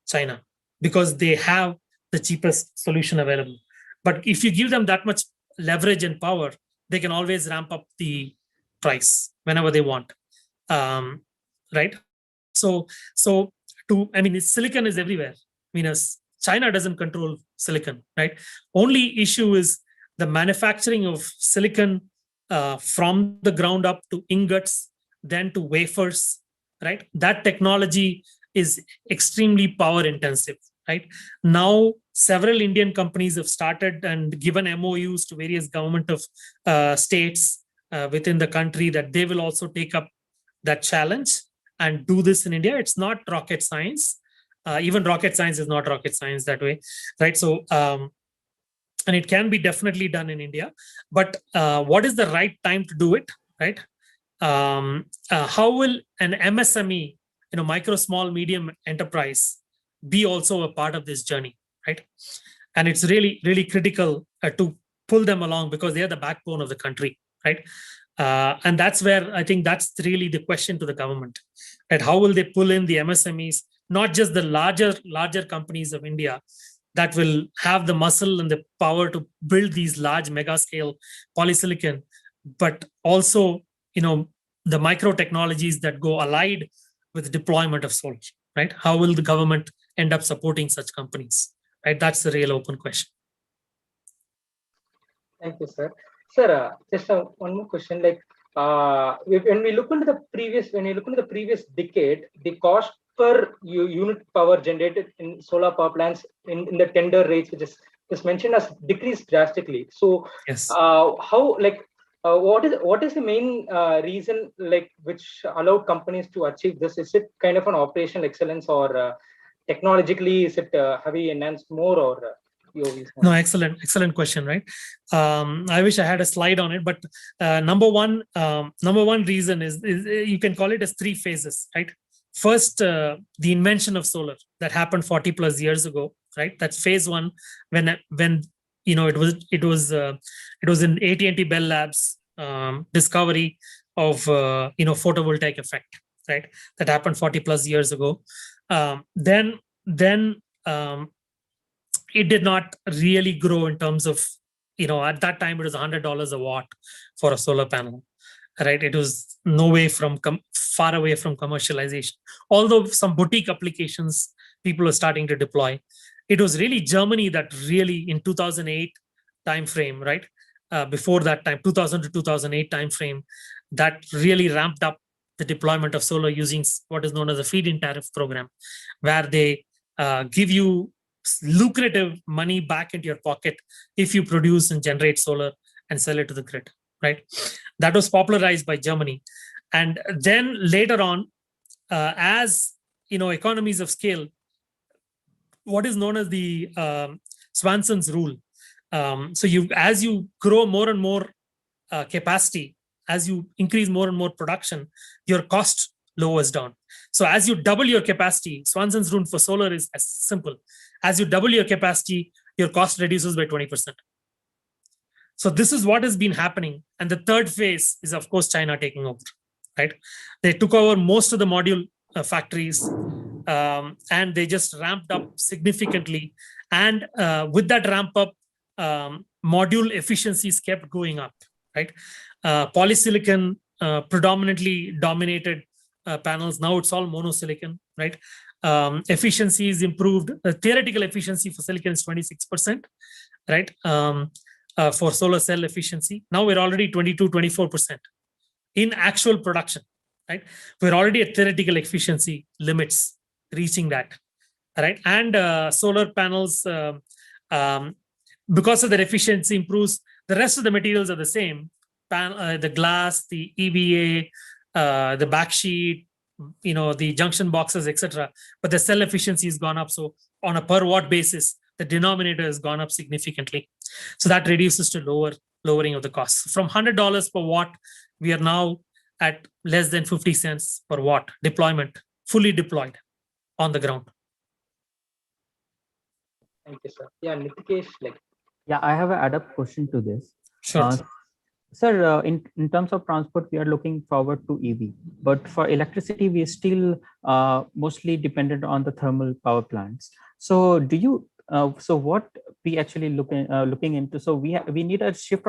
China because they have the cheapest solution available. But if you give them that much leverage and power, they can always ramp up the price whenever they want, right? So silicon is everywhere. China doesn't control silicon, right? Only issue is the manufacturing of silicon from the ground up to ingots, then to wafers, right? That technology is extremely power intensive, right? Now, several Indian companies have started and given MOUs to various government of states within the country that they will also take up that challenge and do this in India. It's not rocket science. Even rocket science is not rocket science that way, right? So, and it can be definitely done in India, but what is the right time to do it, right? How will an MSME, micro, small, medium enterprise, be also a part of this journey, right? And it's really, really critical to pull them along because they are the backbone of the country, right? And that's where I think that's really the question to the government, right? How will they pull in the MSMEs, not just the larger companies of India that will have the muscle and the power to build these large mega scale polysilicon, but also, the micro technologies that go allied with deployment of solar, right? How will the government end up supporting such companies, right? That's the real open question. Thank you, sir. Sir, just one more question. Like, when we look into the previous decade, the cost per unit power generated in solar power plants in the tender rates, which is mentioned, has decreased drastically. So, Yes. how like what is the main reason like which allowed companies to achieve this? Is it kind of an operational excellence, or technologically is it have we enhanced more, or your views on No, it? excellent question, right? I wish I had a slide on it, but number one reason is you can call it as three phases, right? First, the invention of solar that happened 40 plus years ago, right? That's phase one, when it was in AT&T Bell Labs discovery of photovoltaic effect, right? That happened 40 plus years ago. Then it did not really grow in terms of, at that time it was $100 a watt for a solar panel, right? It was no way from far away from commercialization, although some boutique applications people are starting to deploy. It was really Germany that really in 2008 timeframe, right? Before that time, 2000 to 2008 timeframe, that really ramped up the deployment of solar using what is known as a feed-in tariff program, where they give you lucrative money back into your pocket if you produce and generate solar and sell it to the grid, right? That was popularized by Germany. And then later on, as economies of scale, what is known as the Swanson's rule. So as you grow more and more capacity, as you increase more and more production, your cost lowers down. So as you double your capacity, Swanson's rule for solar is as simple. As you double your capacity, your cost reduces by 20%. So this is what has been happening. And the third phase is, of course, China taking over, right? They took over most of the module factories, and they just ramped up significantly. And with that ramp up, module efficiencies kept going up, right? Polysilicon predominantly dominated panels. Now it's all monosilicon, right? Efficiency is improved. Theoretical efficiency for silicon is 26%, right? For solar cell efficiency. Now we're already 22, 24% in actual production, right? We're already at theoretical efficiency limits, reaching that, right? And solar panels, because of their efficiency improves, the rest of the materials are the same. The glass, the EVA, the backsheet, the junction boxes, etc. But the cell efficiency has gone up. So on a per watt basis, the denominator has gone up significantly. So that reduces to lowering of the costs. From $100 per watt, we are now at less than 50 cents per watt deployment, fully deployed on the ground. Thank you, sir. Yeah, Nitikesh, like. Yeah, I have an add-up question to this. Sure. Sir, in terms of transport, we are looking forward to EV, but for electricity, we are still mostly dependent on the thermal power plants. So, do you? So, what we actually looking into? So, we need a shift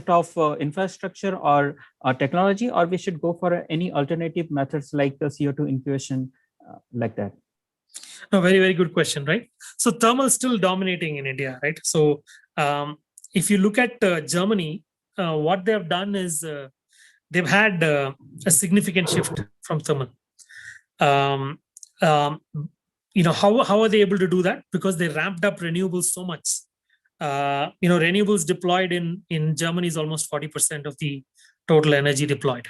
of infrastructure or technology, or we should go for any alternative methods like the CO2 infusion, like that. No, very, very good question, right? So thermal is still dominating in India, right? So if you look at Germany, what they have done is they've had a significant shift from thermal. How are they able to do that? Because they ramped up renewables so much. Renewables deployed in Germany is almost 40% of the total energy deployed,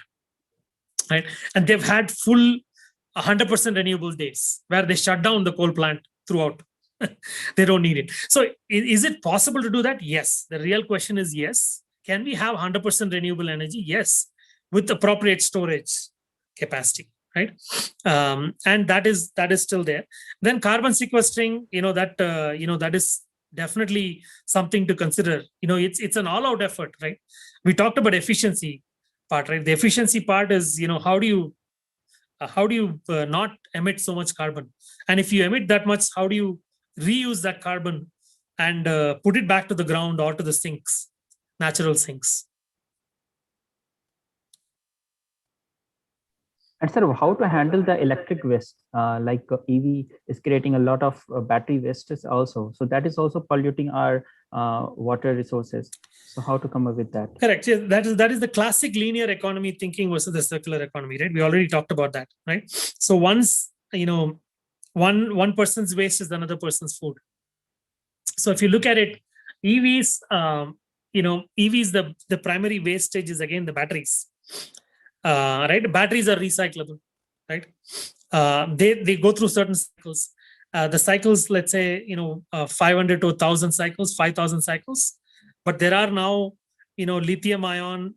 right? And they've had full 100% renewable days where they shut down the coal plant throughout. They don't need it. So is it possible to do that? Yes. The real question is yes. Can we have 100% renewable energy? Yes, with appropriate storage capacity, right? And that is still there. Then carbon sequestering, that is definitely something to consider. It's an all-out effort, right? We talked about efficiency part, right? The efficiency part is, how do you not emit so much carbon? And if you emit that much, how do you reuse that carbon and put it back to the ground or to the sinks, natural sinks? And sir, how to handle the electric waste? Like EV is creating a lot of battery wastes also. So that is also polluting our water resources. So how to come up with that? Correct. Yes, that is the classic linear economy thinking versus the circular economy, right? We already talked about that, right? So once, one person's waste is another person's food. So if you look at it, EVs, EVs, the primary wastage is again the batteries, right? Batteries are recyclable, right? They go through certain cycles. The cycles, let's say, 500 to 1,000 cycles, 5,000 cycles. But there are now, lithium ion,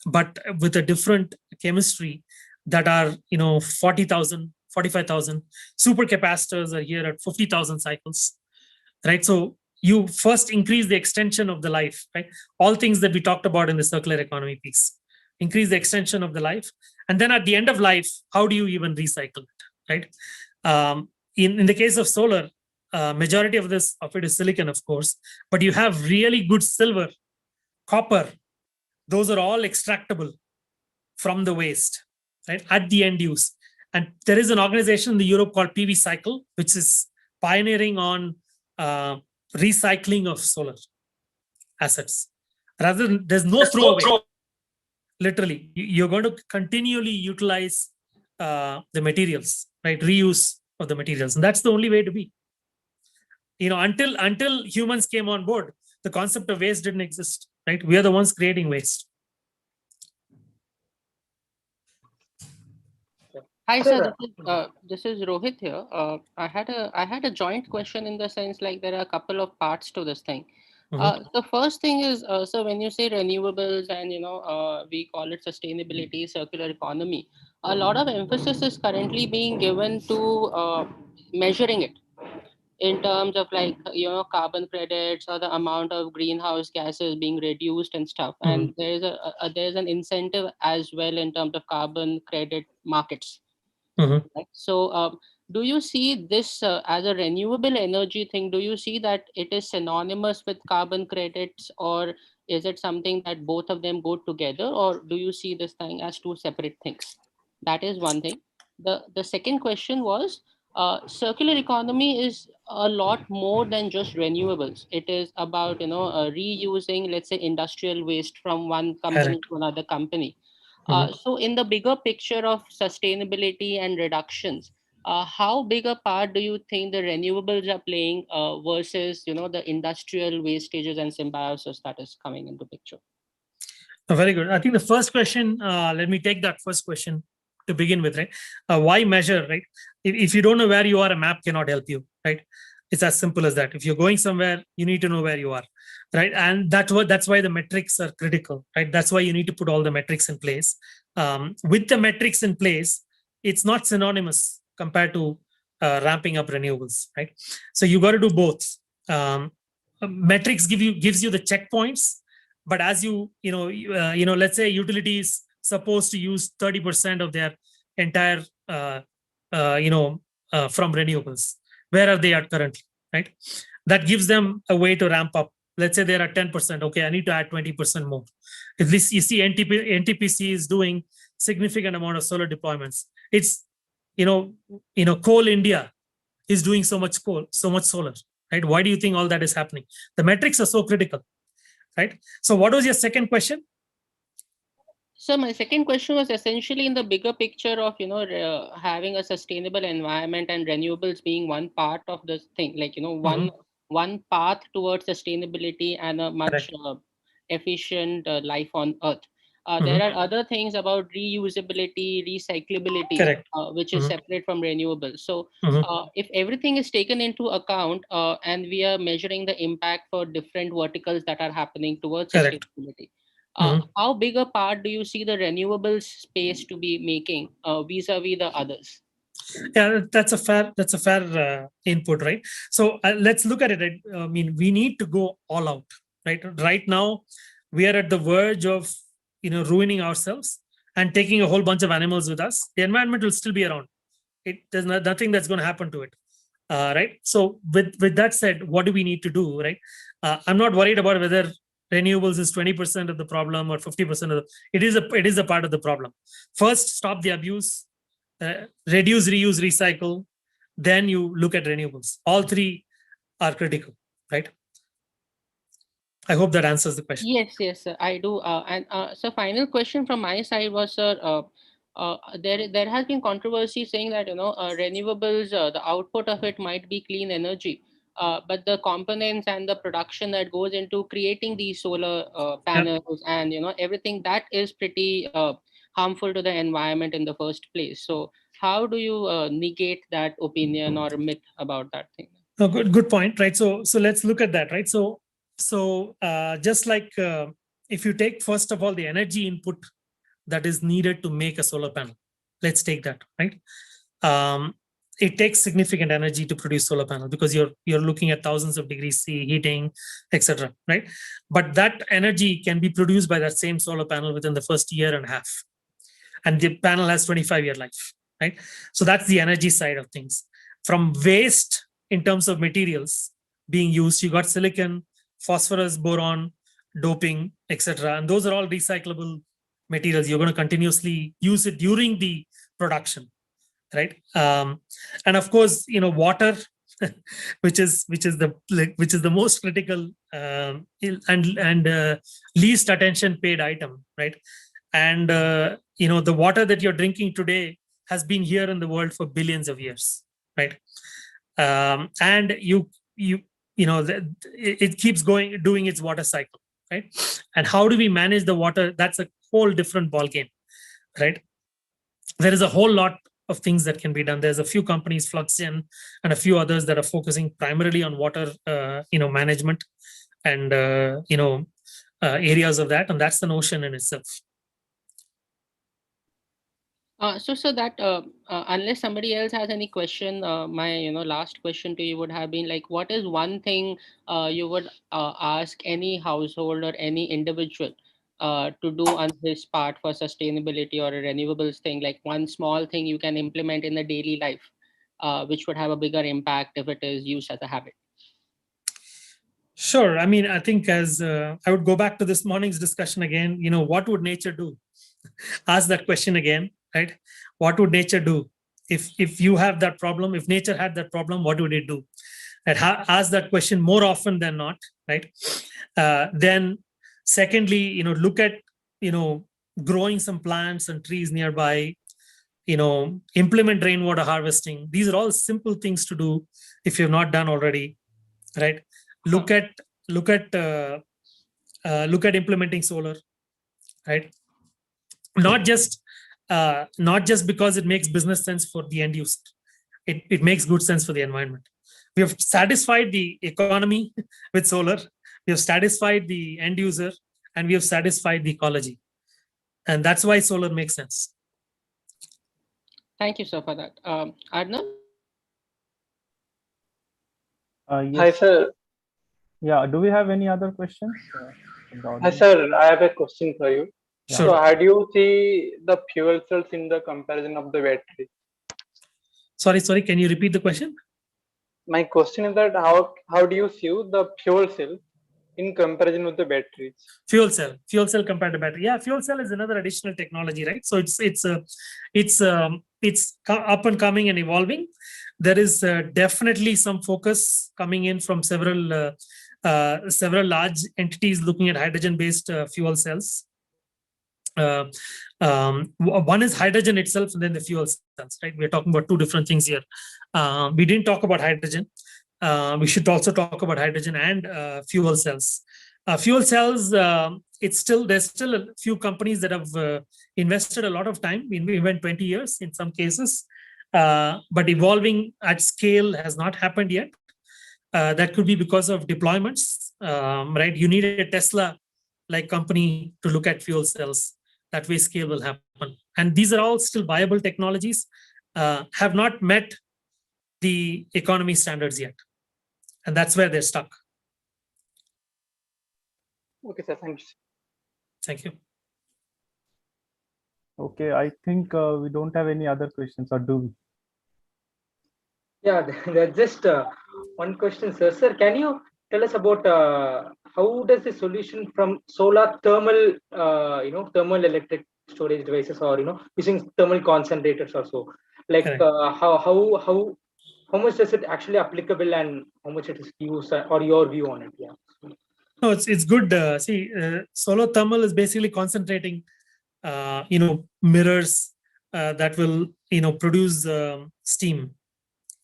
but with a different chemistry that are, 40,000, 45,000. Supercapacitors are here at 50,000 cycles, right? So you first increase the extension of the life, right? All things that we talked about in the circular economy piece. Increase the extension of the life. And then at the end of life, how do you even recycle it, right? In the case of solar, majority of it is silicon, of course, but you have really good silver, copper. Those are all extractable from the waste, right? At the end use. And there is an organization in the Europe called PV Cycle, which is pioneering on recycling of solar assets. Rather than, there's no throwaway. Literally, you're going to continually utilize the materials, right? Reuse of the materials, and that's the only way to be. Until humans came on board, the concept of waste didn't exist, right? We are the ones creating waste. Hi, sir. This is Rohit here. I had a joint question in the sense like there are a couple of parts to this thing. The first thing is, so when you say renewables and we call it sustainability, circular economy, a lot of emphasis is currently being given to measuring it in terms of like carbon credits or the amount of greenhouse gases being reduced and stuff. And there's an incentive as well in terms of carbon credit markets. Right? So do you see this as a renewable energy thing? Do you see that it is synonymous with carbon credits, or is it something that both of them go together, or do you see this thing as two separate things? That is one thing. The second question was, circular economy is a lot more than just renewables. It is about reusing, let's say, industrial waste from one company to another company. So in the bigger picture of sustainability and reductions, how big a part do you think the renewables are playing versus the industrial wastages and symbiosis that is coming into picture? Very good. I think the first question, let me take that first question to begin with, right? Why measure, right? If you don't know where you are, a map cannot help you, right? It's as simple as that. If you're going somewhere, you need to know where you are, right? And that's why the metrics are critical, right? That's why you need to put all the metrics in place. With the metrics in place, it's not synonymous compared to ramping up renewables, right? So you got to do both. Metrics gives you the checkpoints, but as let's say utilities supposed to use 30% of their entire from renewables. Where are they at currently, right? That gives them a way to ramp up. Let's say they're at 10%. Okay, I need to add 20% more. At least you see NTPC is doing significant amount of solar deployments. It's Coal India is doing so much solar, right? Why do you think all that is happening? The metrics are so critical, right? So what was your second question? So my second question was essentially in the bigger picture of having a sustainable environment and renewables being one part of this thing, like one path towards sustainability and a much efficient life on Earth. There are other things about reusability, recyclability, which is separate from renewables. So if everything is taken into account and we are measuring the impact for different verticals that are happening towards sustainability, how big a part do you see the renewables space to be making vis-a-vis the others? Yeah, that's a fair input, right? So let's look at it. I mean, we need to go all out, right? Right now, we are at the verge of ruining ourselves and taking a whole bunch of animals with us. The environment will still be around. There's nothing that's going to happen to it, right? So with that said, what do we need to do, right? I'm not worried about whether renewables is 20% of the problem or 50% of it is a part of the problem. First, stop the abuse, reduce, reuse, recycle, then you look at renewables. All three are critical, right? I hope that answers the question. Yes, sir, I do. So final question from my side was, sir, there has been controversy saying that, renewables, the output of it might be clean energy, but the components and the production that goes into creating these solar panels and everything, that is pretty harmful to the environment in the first place. So how do you negate that opinion or myth about that thing? No, good point, right? So let's look at that, right? So just like if you take first of all the energy input that is needed to make a solar panel, let's take that, right? It takes significant energy to produce solar panel because you're looking at thousands of degrees C, heating, etc., right? But that energy can be produced by that same solar panel within the first year and a half, and the panel has 25-year life, right? So that's the energy side of things. From waste in terms of materials being used, you got silicon, phosphorus, boron, doping, etc., and those are all recyclable materials. You're going to continuously use it during the production, right? And of course, water, which is the most critical and least attention paid item, right? And the water that you're drinking today has been here in the world for billions of years, right? And it keeps doing its water cycle, right? And how do we manage the water? That's a whole different ballgame, right? There is a whole lot of things that can be done. There's a few companies, Fluxion and a few others, that are focusing primarily on water, management and areas of that, and that's the notion in itself. So that unless somebody else has any question, my last question to you would have been like, what is one thing you would ask any household or any individual to do on his part for sustainability or a renewables thing, like one small thing you can implement in the daily life, which would have a bigger impact if it is used as a habit? Sure. I mean, I think as I would go back to this morning's discussion again, what would nature do? Ask that question again, right? What would nature do? If you have that problem, if nature had that problem, what would it do? And ask that question more often than not, right? Then secondly, look at, growing some plants and trees nearby, implement rainwater harvesting. These are all simple things to do if you've not done already, right? Look at implementing solar, right? Not just because it makes business sense for the end user. It makes good sense for the environment. We have satisfied the economy with solar. We have satisfied the end user, and we have satisfied the ecology. And that's why solar makes sense. Thank you, sir, for that. Arnav? Yes. Hi, sir. Yeah, do we have any other questions? Hi, sir. I have a question for you. Sure. So, how do you see the fuel cells in the comparison of the battery? Sorry. Can you repeat the question? My question is that how do you see the fuel cell in comparison with the batteries? Fuel cell compared to battery. Yeah, fuel cell is another additional technology, right? So it's up and coming and evolving. There is definitely some focus coming in from several large entities looking at hydrogen-based fuel cells. One is hydrogen itself, and then the fuel cells, right? We're talking about two different things here. We didn't talk about hydrogen. We should also talk about hydrogen and fuel cells. Fuel cells, there's still a few companies that have invested a lot of time. We went 20 years in some cases, but evolving at scale has not happened yet. That could be because of deployments, right? You need a Tesla-like company to look at fuel cells. That way scale will happen. And these are all still viable technologies, have not met the economy standards yet. And that's where they're stuck. Okay, sir. Thanks. Thank you. Okay, I think we don't have any other questions, or do we? Yeah, there's just one question, sir. Sir, can you tell us about how does the solution from solar thermal, thermal electric storage devices, or using thermal concentrators also, like how much does it actually applicable, and how much it is used, or your view on it? Yeah. No, it's good. Solar thermal is basically concentrating, mirrors that will, produce steam,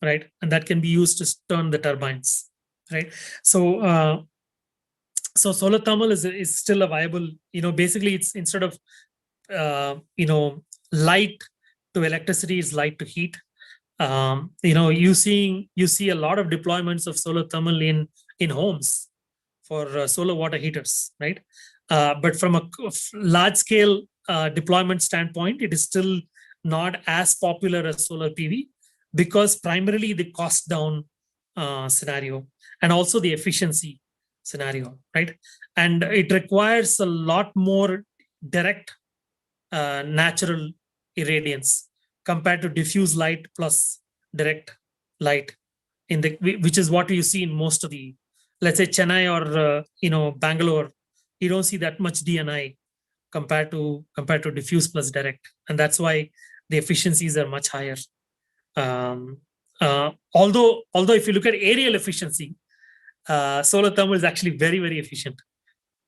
right? And that can be used to turn the turbines, right? So solar thermal is still a viable, basically it's instead of, light to electricity, is light to heat. You see a lot of deployments of solar thermal in homes for solar water heaters, right? But from a large scale deployment standpoint, it is still not as popular as solar PV, because primarily the cost down scenario, and also the efficiency scenario, right? And it requires a lot more direct natural irradiance compared to diffuse light plus direct light, which is what you see in most of the, let's say, Chennai or Bangalore. You don't see that much DNI compared to diffuse plus direct, and that's why the efficiencies are much higher. Although if you look at aerial efficiency, solar thermal is actually very, very efficient.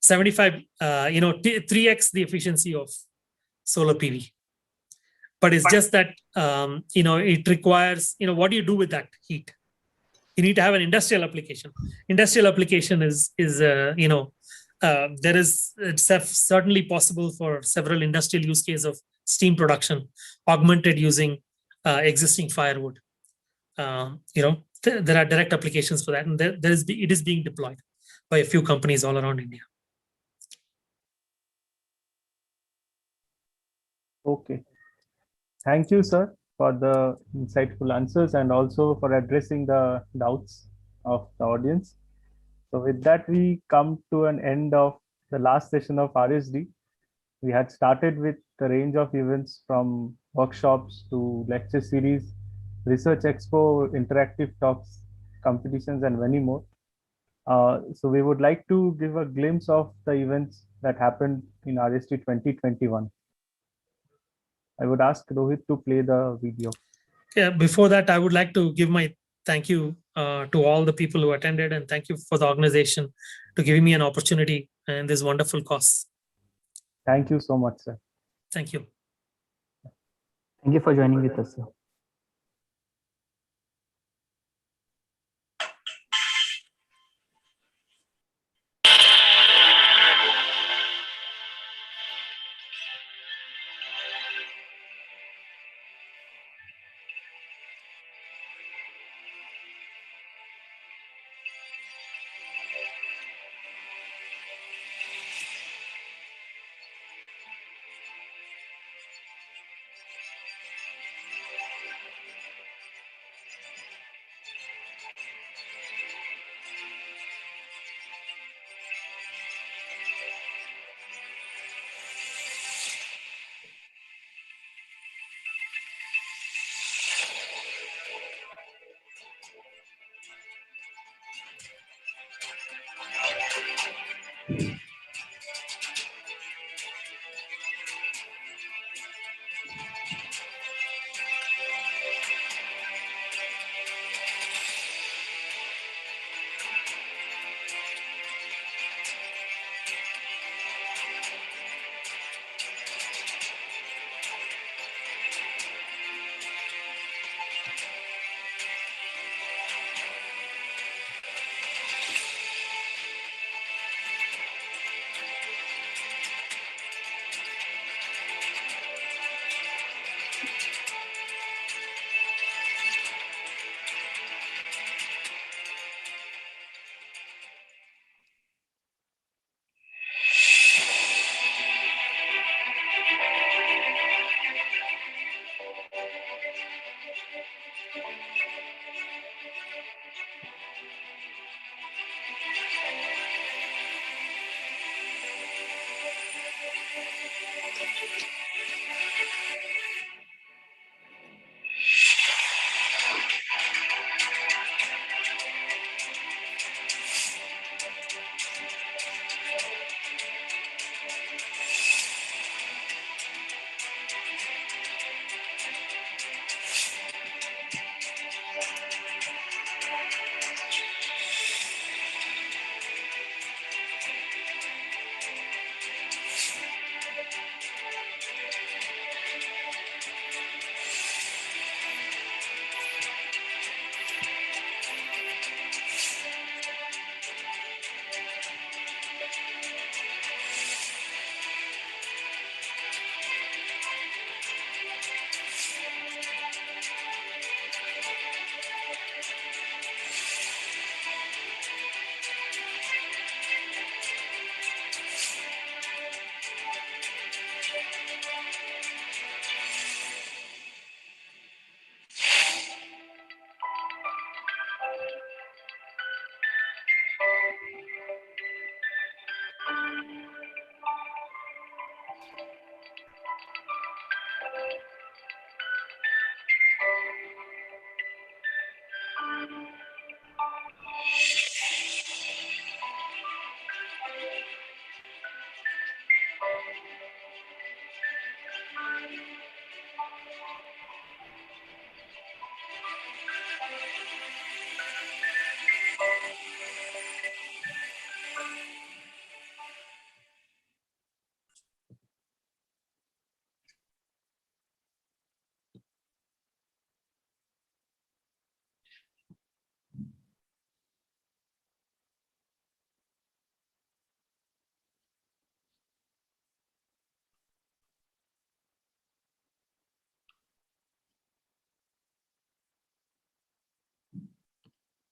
75, 3x the efficiency of solar PV. But it's just that it requires, what do you do with that heat? You need to have an industrial application. Industrial application is there is, it's certainly possible for several industrial use cases of steam production augmented using existing firewood. There are direct applications for that, and it is being deployed by a few companies all around India. Okay. Thank you, sir, for the insightful answers and also for addressing the doubts of the audience. So with that, we come to an end of the last session of RSD. We had started with the range of events from workshops to lecture series, research expo, interactive talks, competitions, and many more. So we would like to give a glimpse of the events that happened in RSD 2021. I would ask Rohit to play the video. Yeah, before that, I would like to give my thank you to all the people who attended, and thank you for the organization to giving me an opportunity and this wonderful cause. Thank you so much, sir. Thank you. Thank you for joining with us, sir.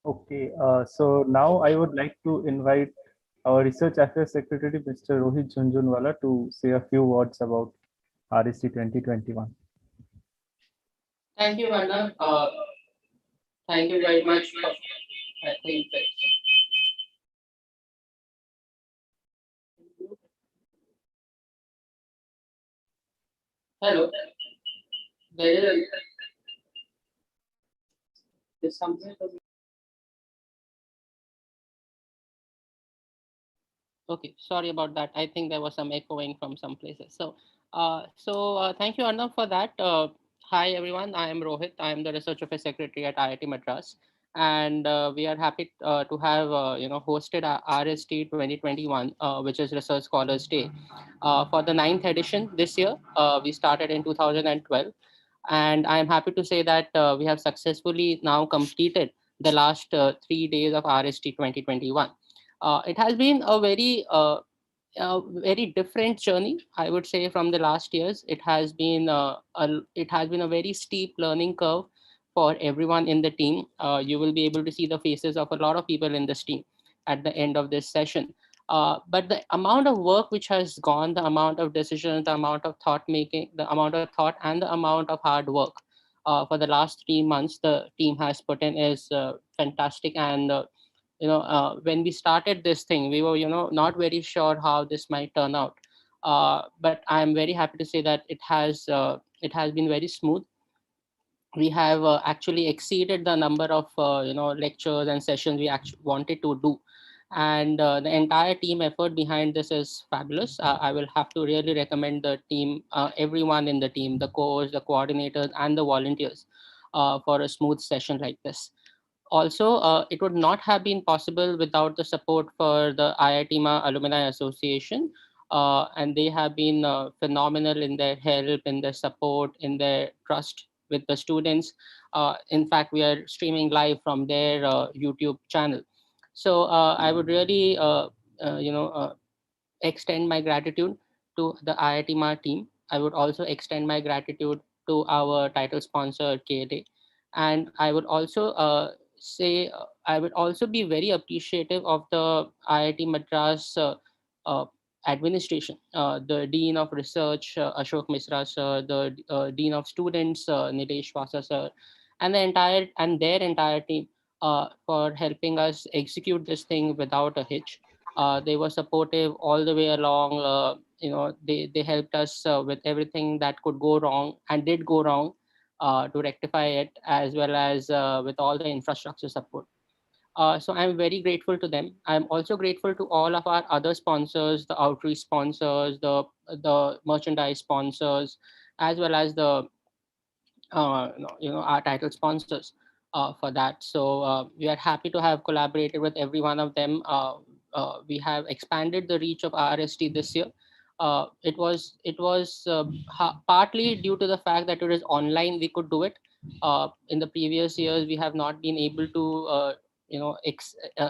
Okay, so now I would like to invite our Research Affairs Secretary, Mr. Rohit Jhunjhunwala, to say a few words about RST 2021. Thank you, Anna. Thank you very much. I think that. Hello. There is something. Okay, sorry about that. I think there was some echoing from some places. Thank you, Arnav, for that. Hi, everyone. I am Rohit. I am the Research Affairs Secretary at IIT Madras, and we are happy to have hosted our RST 2021, which is Research Scholars Day, for the ninth edition this year. We started in 2012, and I am happy to say that we have successfully now completed the last 3 days of RST 2021. It has been a very different journey, I would say, from the last years. It has been a very steep learning curve for everyone in the team. You will be able to see the faces of a lot of people in this team at the end of this session. But the amount of work which has gone, the amount of decisions, the amount of thought making, the amount of thought, and the amount of hard work for the last 3 months the team has put in is fantastic. And when we started this thing, we were not very sure how this might turn out. But I'm very happy to say that it has been very smooth. We have actually exceeded the number of lectures and sessions we actually wanted to do, and the entire team effort behind this is fabulous. I will have to really recommend the team, everyone in the team, the coach, the coordinators, and the volunteers, for a smooth session like this. Also, it would not have been possible without the support for the IIT Ma Alumni Association, and they have been phenomenal in their help, in their support, in their trust with the students. In fact, we are streaming live from their YouTube channel. So I would really, extend my gratitude to the IIT Ma team. I would also extend my gratitude to our title sponsor, KLA. And I would also I would also be very appreciative of the IIT Madras administration, the Dean of Research, Ashok Misra sir, the Dean of Students, Nilesh Vasa sir, and their entire team, for helping us execute this thing without a hitch. They were supportive all the way along. They helped us with everything that could go wrong and did go wrong, to rectify it, as well as with all the infrastructure support. So I'm very grateful to them. I'm also grateful to all of our other sponsors, the outreach sponsors, the merchandise sponsors, as well as the our title sponsors, for that. So we are happy to have collaborated with every one of them. We have expanded the reach of RST this year. It was partly due to the fact that it is online. We could do it. In the previous years, we have not been able to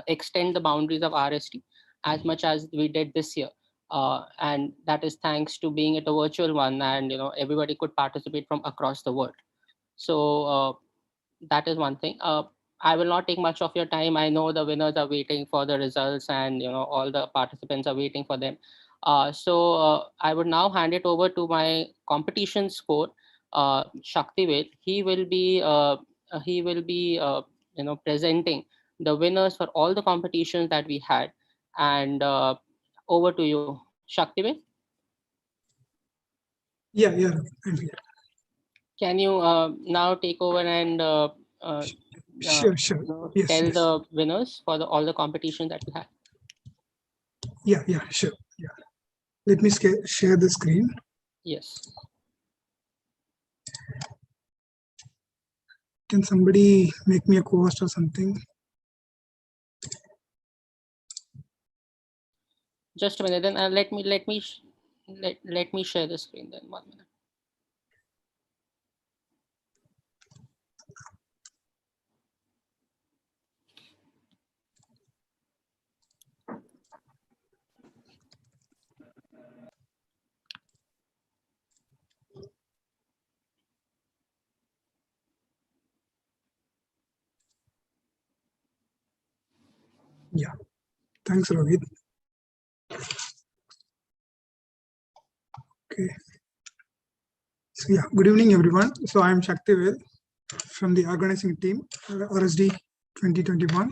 extend the boundaries of RST as much as we did this year. And that is thanks to being it a virtual one, and everybody could participate from across the world. So that is one thing. I will not take much of your time. I know the winners are waiting for the results, and all the participants are waiting for them. I would now hand it over to my competition score, Shaktivel. He will be presenting the winners for all the competitions that we had. And over to you, Shaktivel. Yeah, I'm here. Can you now take over and Sure. Yes, tell yes. the winners for all the competitions that we had? Yeah, sure. Yeah. Let me share the screen. Yes. Can somebody make me a co-host or something? Just a minute. Then let me share the screen. Then 1 minute. Yeah, thanks, Rohit. Okay. So yeah, good evening, everyone. So I'm Shaktivel from the organizing team, RSD 2021.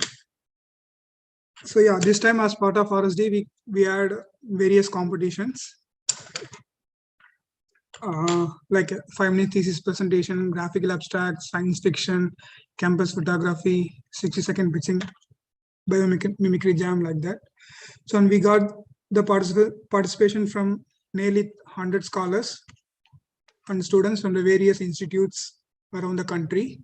So yeah, this time as part of RSD, we had various competitions, like a 5-minute thesis presentation, graphical abstract, science fiction, campus photography, 60-second pitching, biomimicry jam, like that. So and we got the participation from nearly 100 scholars and students from the various institutes around the country.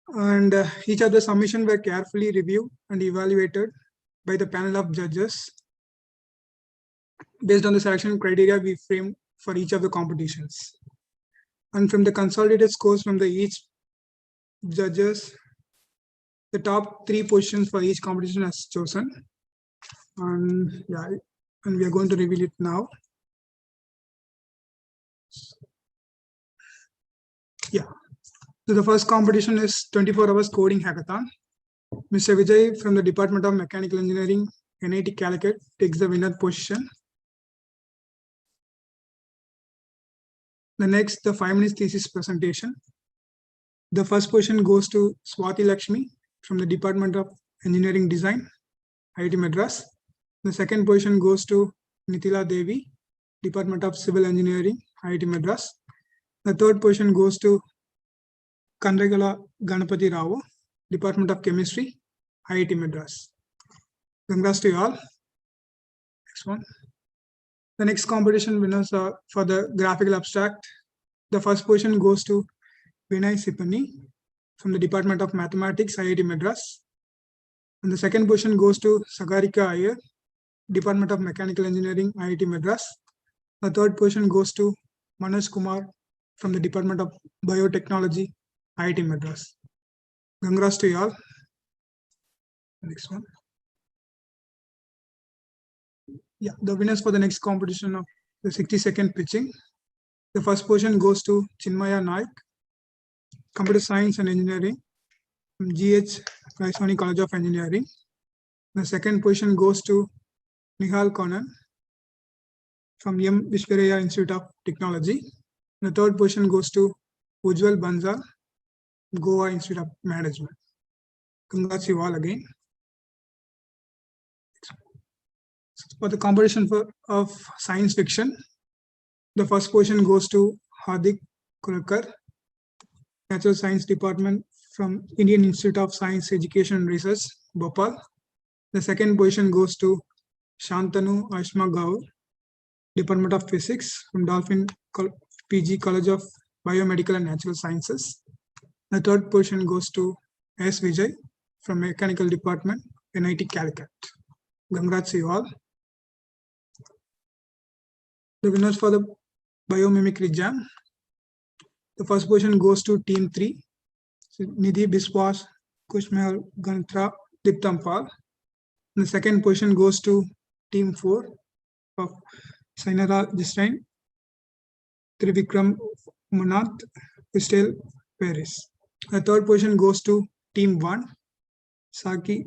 And each of the submission were carefully reviewed and evaluated by the panel of judges based on the selection criteria we framed for each of the competitions. And from the consolidated scores from the each judges, the top 3 positions for each competition has chosen. And yeah, and we are going to reveal it now. Yeah. So the first competition is 24 hours coding hackathon. Mr. Vijay from the Department of Mechanical Engineering, NIT Calicut, takes the winner position. The next, the 5-minute thesis presentation. The first position goes to Swati Lakshmi from the Department of Engineering Design, IIT Madras. The second position goes to Nitila Devi, Department of Civil Engineering, IIT Madras. The third position goes to Kandregala Ganapati Rao, Department of Chemistry, IIT Madras. Congrats to you all. Next one. The next competition winners are for the graphical abstract. The first position goes to Vinay Sipani from the Department of Mathematics, IIT Madras. And the second position goes to Sagarika Iyer, Department of Mechanical Engineering, IIT Madras. The third position goes to Manoj Kumar from the Department of Biotechnology, IIT Madras. Congrats to you all. Next one. Yeah, the winners for the next competition of the 60-second pitching. The first position goes to Chinmaya Naik, Computer Science and Engineering from GH Raisoni College of Engineering. The second position goes to Nihal Konan from M. Vishwaraya Institute of Technology. The third position goes to Ujjwal Bansal, Goa Institute of Management. Congrats you all again. For the competition of science fiction, the first position goes to Hardik Kulkar, Natural Science Department from Indian Institute of Science Education and Research, Bhopal. The second position goes to Shantanu Ashma Gaur, Department of Physics from Dolphin PG College of Biomedical and Natural Sciences. The third position goes to S. Vijay from Mechanical Department, NIT Calicut. Congrats you all. The winners for the biomimicry jam. The first position goes to Team 3, Nidhi Biswas, Kushmehal Gantra, Diptampal. The second position goes to Team 4 of Sainara Jistrain, Trivikram Manath, Crystal Paris. The third position goes to Team 1, Saki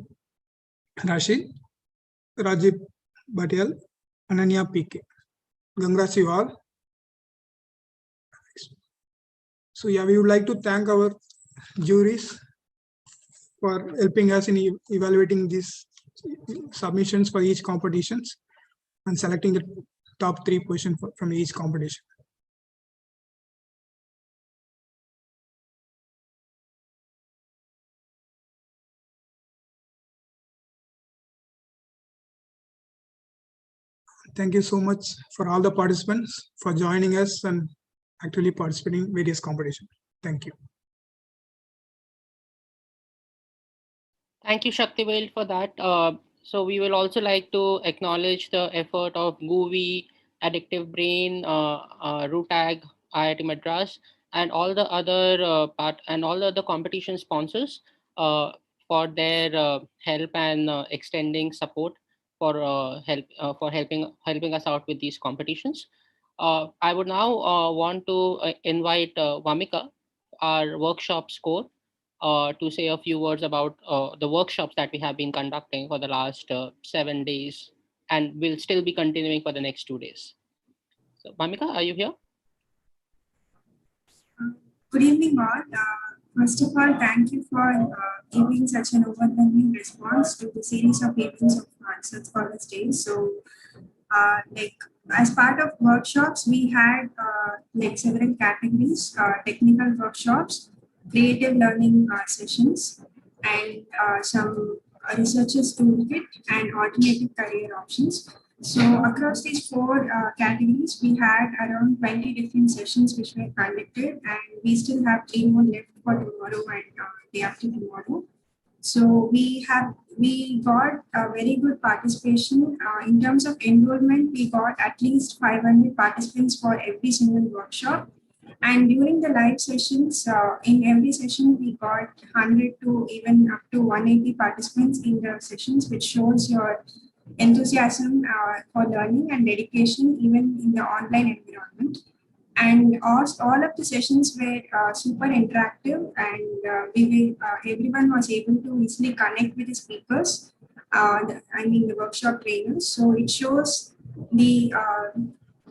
Rashid, Rajib Patel, Ananya PK. Congrats you all. So yeah, we would like to thank our juries for helping us in evaluating these submissions for each competitions and selecting the top 3 positions from each competition. Thank you so much for all the participants for joining us and actually participating in various competitions. Thank you. Thank you, Shaktivel, for that. So we will also like to acknowledge the effort of GUVI, Addictive Brain, RUTAG, IIT Madras, and all the other competition sponsors for their help and extending support for helping us out with these competitions. I would now want to invite Vamika, our workshop score, to say a few words about the workshops that we have been conducting for the last 7 days and will still be continuing for the next 2 days. So, Bhamika, are you here? Good evening, all. First of all, thank you for giving such an overwhelming response to the series of events of Research Scholars Day. So, like as part of workshops, we had like several categories: technical workshops, creative learning sessions, and some researchers toolkit and alternative career options. So across these four categories, we had around 20 different sessions which were conducted, and we still have 3 more left for tomorrow and day after tomorrow. So we got a very good participation in terms of enrollment. We got at least 500 participants for every single workshop, and during the live sessions, in every session we got 100 to even up to 180 participants in the sessions, which shows your enthusiasm for learning and dedication even in the online environment. And all of the sessions were super interactive, and everyone was able to easily connect with the speakers, the workshop trainers. So it shows the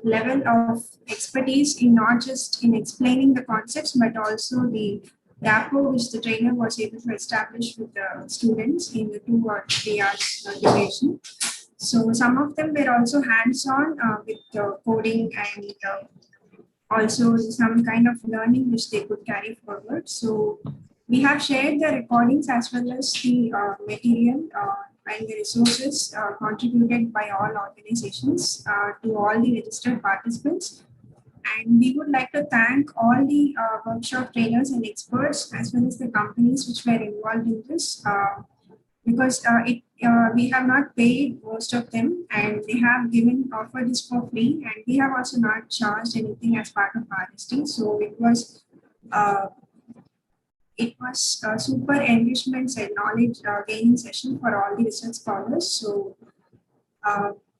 level of expertise in not just in explaining the concepts, but also the rapport which the trainer was able to establish with the students in the 2 or 3 hours duration. So some of them were also hands-on with coding and also some kind of learning which they could carry forward. So we have shared the recordings as well as the material and the resources contributed by all organizations to all the registered participants. And we would like to thank all the workshop trainers and experts as well as the companies which were involved in this, because we have not paid most of them, and they have offered this for free, and we have also not charged anything as part of RST. So it was a super enrichment and knowledge gaining session for all the research scholars. So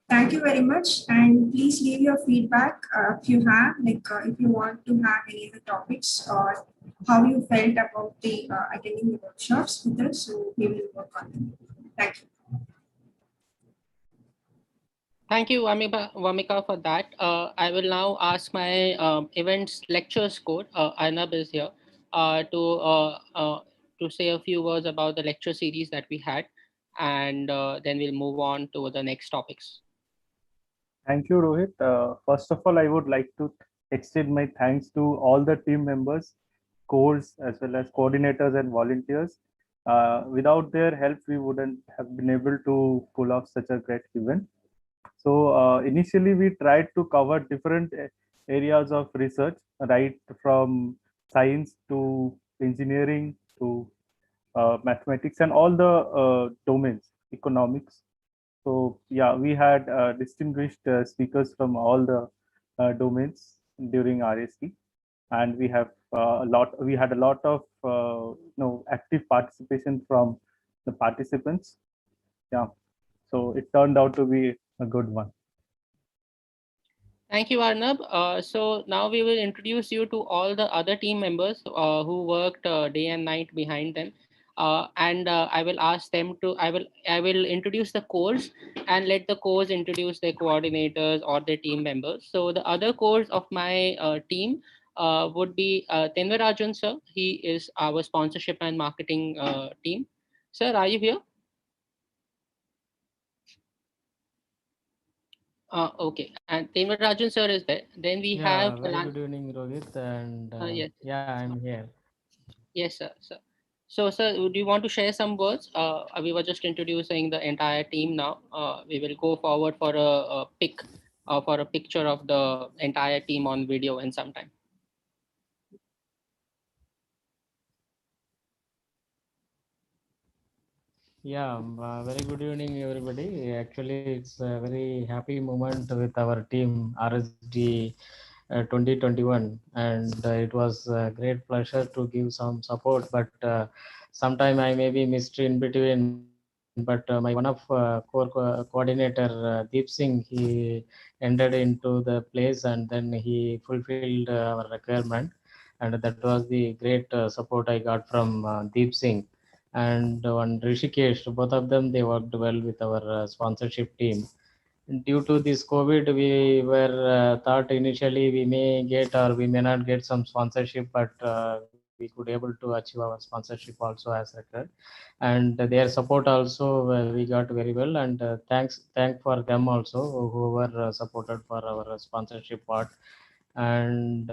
thank you very much, and please leave your feedback if you have, if you want to have any other topics or how you felt about the attending the workshops with us. So we will work on them. Thank you. Thank you, Vamika, for that. I will now ask my events lectures code. Arnab is here to say a few words about the lecture series that we had, and then we'll move on to the next topics. Thank you, Rohit. First of all, I would like to extend my thanks to all the team members, cores, as well as coordinators and volunteers. Without their help, we wouldn't have been able to pull off such a great event. So initially, we tried to cover different areas of research, right from science to engineering to mathematics and all the domains, economics. So yeah, we had distinguished speakers from all the domains during RST, and we have We had a lot of active participation from the participants. Yeah, so it turned out to be a good one. Thank you, Arnab. So now we will introduce you to all the other team members who worked day and night behind them. And I will ask them to, I will introduce the cores and let the cores introduce their coordinators or their team members. So the other cores of my team would be Tenvarajan sir. He is our sponsorship and marketing team. Sir, are you here? Okay, and Rajan sir is there. Then we have Very good evening, Rohit, and yes, yeah, I'm here. yes, sir. So, sir, do you want to share some words? We were just introducing the entire team now. We will go forward for for a picture of the entire team on video in some time. Yeah, very good evening, everybody. Actually, it's a very happy moment with our team, RSD 2021, and it was a great pleasure to give some support. But sometime I may be missed in between. But my one of core coordinator Deep Singh, he entered into the place and then he fulfilled our requirement. and that was the great support I got from Deep Singh and one Rishikesh. Both of them, they worked well with our sponsorship team. Due to this COVID, we were thought initially we may get or we may not get some sponsorship, but we could able to achieve our sponsorship also as required, and their support also we got very well. And thank for them also who were supported for our sponsorship part. And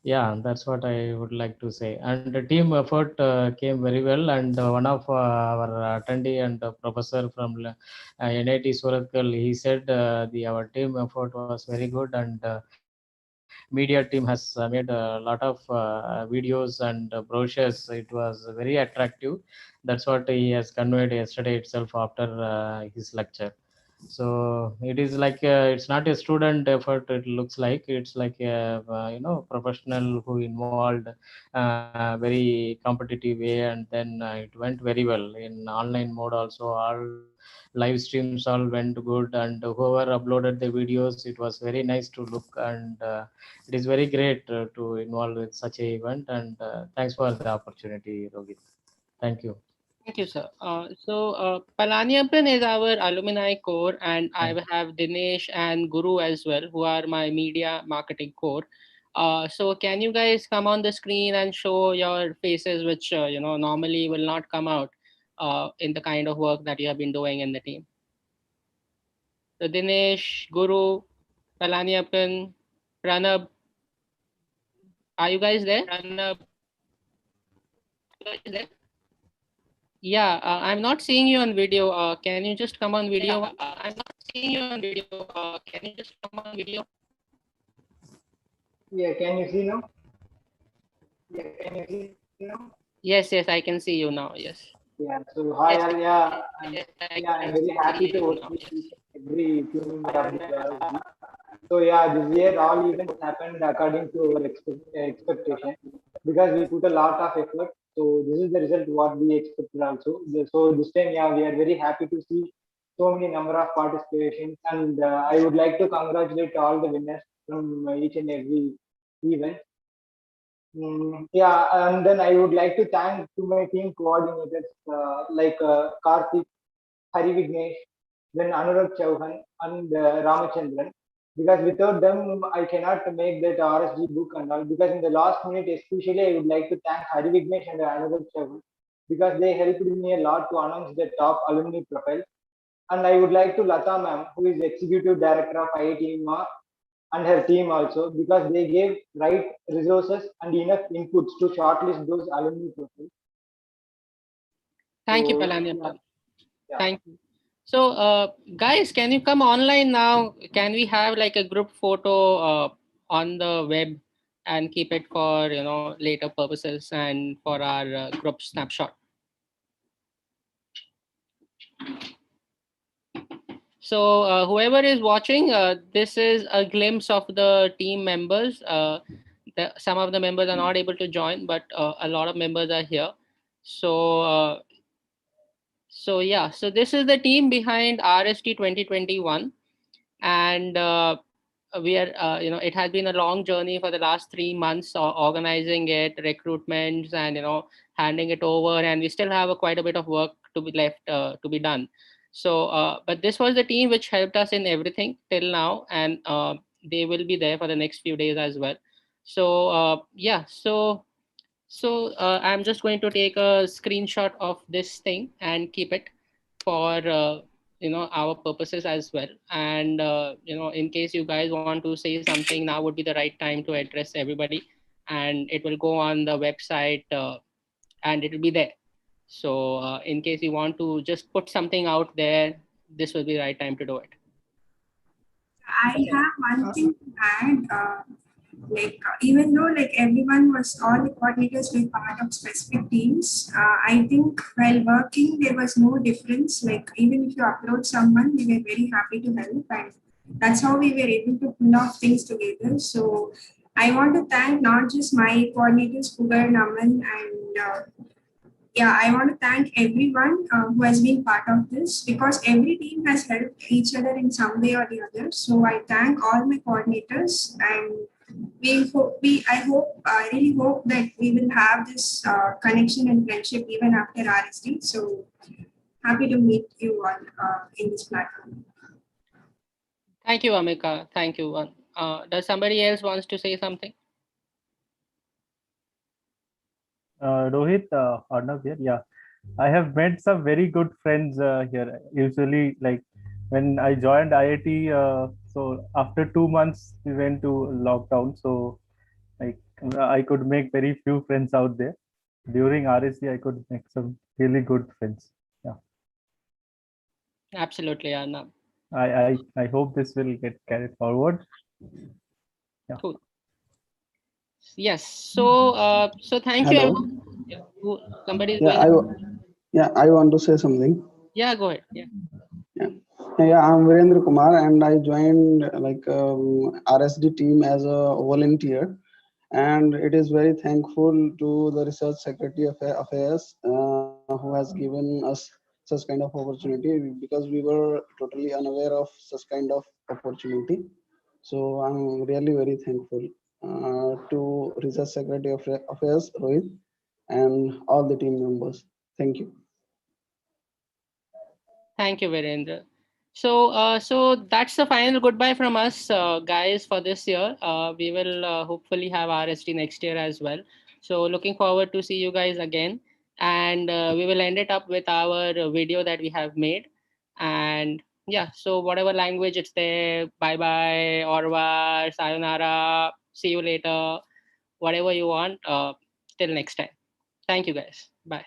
yeah, that's what I would like to say. And the team effort came very well. And one of our attendee and professor from NIT Surathkal, he said the our team effort was very good, and media team has made a lot of videos and brochures. It was very attractive. That's what he has conveyed yesterday itself after his lecture. So it is like it's not a student effort. It looks like it's like a professional who involved very competitive way, and then it went very well in online mode also. All live streams all went good, and whoever uploaded the videos, it was very nice to look. And it is very great to involve with such a event. And thanks for the opportunity, Rohit. Thank you. Thank you, sir. Palaniappan is our alumni core, and I have Dinesh and Guru as well, who are my media marketing core. So can you guys come on the screen and show your faces, which normally will not come out in the kind of work that you have been doing in the team? So Dinesh, Guru, Palaniappan, Pranab, are you guys there? Pranab, yeah, I'm not seeing you on video. Can you just come on video? I'm not seeing you on video. Can you just come on video? Yeah, can you see now? Yeah, can you see now? Yes, I can see you now. Yes. Yeah. So hi, yeah, I'm very happy to work with every team member of the ecology. So yeah, this year all events happened according to our expectation, because we put a lot of effort. So this is the result what we expected also. So this time, yeah, we are very happy to see so many number of participations, and I would like to congratulate all the winners from each and every event. Yeah, and then I would like to thank to my team coordinators like Karthik, Hari Vignesh, then Anurag Chauhan and Ramachandran. Because without them, I cannot make that RSG book and all. Because in the last minute, especially, I would like to thank Hari Vignesh and Anurag Chauhan, because they helped me a lot to announce the top alumni profile. And I would like to Lata ma'am, who is executive director of IIT and her team also, because they gave right resources and enough inputs to shortlist those alumni profiles. Thank you, Palaniappan. Yeah. Thank you. So, guys, can you come online now? Can we have like a group photo on the web and keep it for later purposes and for our group snapshot? So whoever is watching, this is a glimpse of the team members. Some of the members are not able to join, but a lot of members are here. So yeah, so this is the team behind RST 2021, and we are it has been a long journey for the last 3 months, organizing it, recruitments, and handing it over, and we still have quite a bit of work to be left to be done. So but this was the team which helped us in everything till now, and they will be there for the next few days as well. So yeah, so I'm just going to take a screenshot of this thing and keep it for our purposes as well. And in case you guys want to say something, now would be the right time to address everybody, and it will go on the website and it will be there. So in case you want to just put something out there, this will be the right time to do it. I have one thing to add. Even though everyone was, all the coordinators were part of specific teams, I think while working there was no difference. Even if you approach someone, we were very happy to help, and that's how we were able to pull off things together. So I want to thank not just my coordinators, Pugar, Naman, and I want to thank everyone who has been part of this, because every team has helped each other in some way or the other. So I thank all my coordinators, and I really hope that we will have this connection and friendship even after RSD. So happy to meet you on in this platform. Thank you, Amika. Thank you. Does somebody else wants to say something? Rohit, Arnav here. Yeah, I have met some very good friends here. Usually, like when I joined IIT, so after 2 months we went to lockdown. So like I could make very few friends out there. During RSC, I could make some really good friends. Yeah, Absolutely, Arnab. I hope this will get carried forward. Yeah. Cool. Yes. So thank you. Hello. Somebody is Yeah, going. I want to say something. Yeah, go ahead. Yeah. Yeah, I'm Virendra Kumar, and I joined RSD team as a volunteer, and it is very thankful to the Research Secretary of Affairs who has given us such kind of opportunity, because we were totally unaware of such kind of opportunity. So I'm really very thankful to Research Secretary of Affairs Rohit and all the team members. Thank you. Thank you, Virendra. So that's the final goodbye from us, guys, for this year. We will hopefully have RST next year as well. So looking forward to see you guys again, and we will end it up with our video that we have made. And yeah, so whatever language it's there, bye bye, au revoir, sayonara, see you later, whatever you want. Till next time. Thank you, guys. Bye.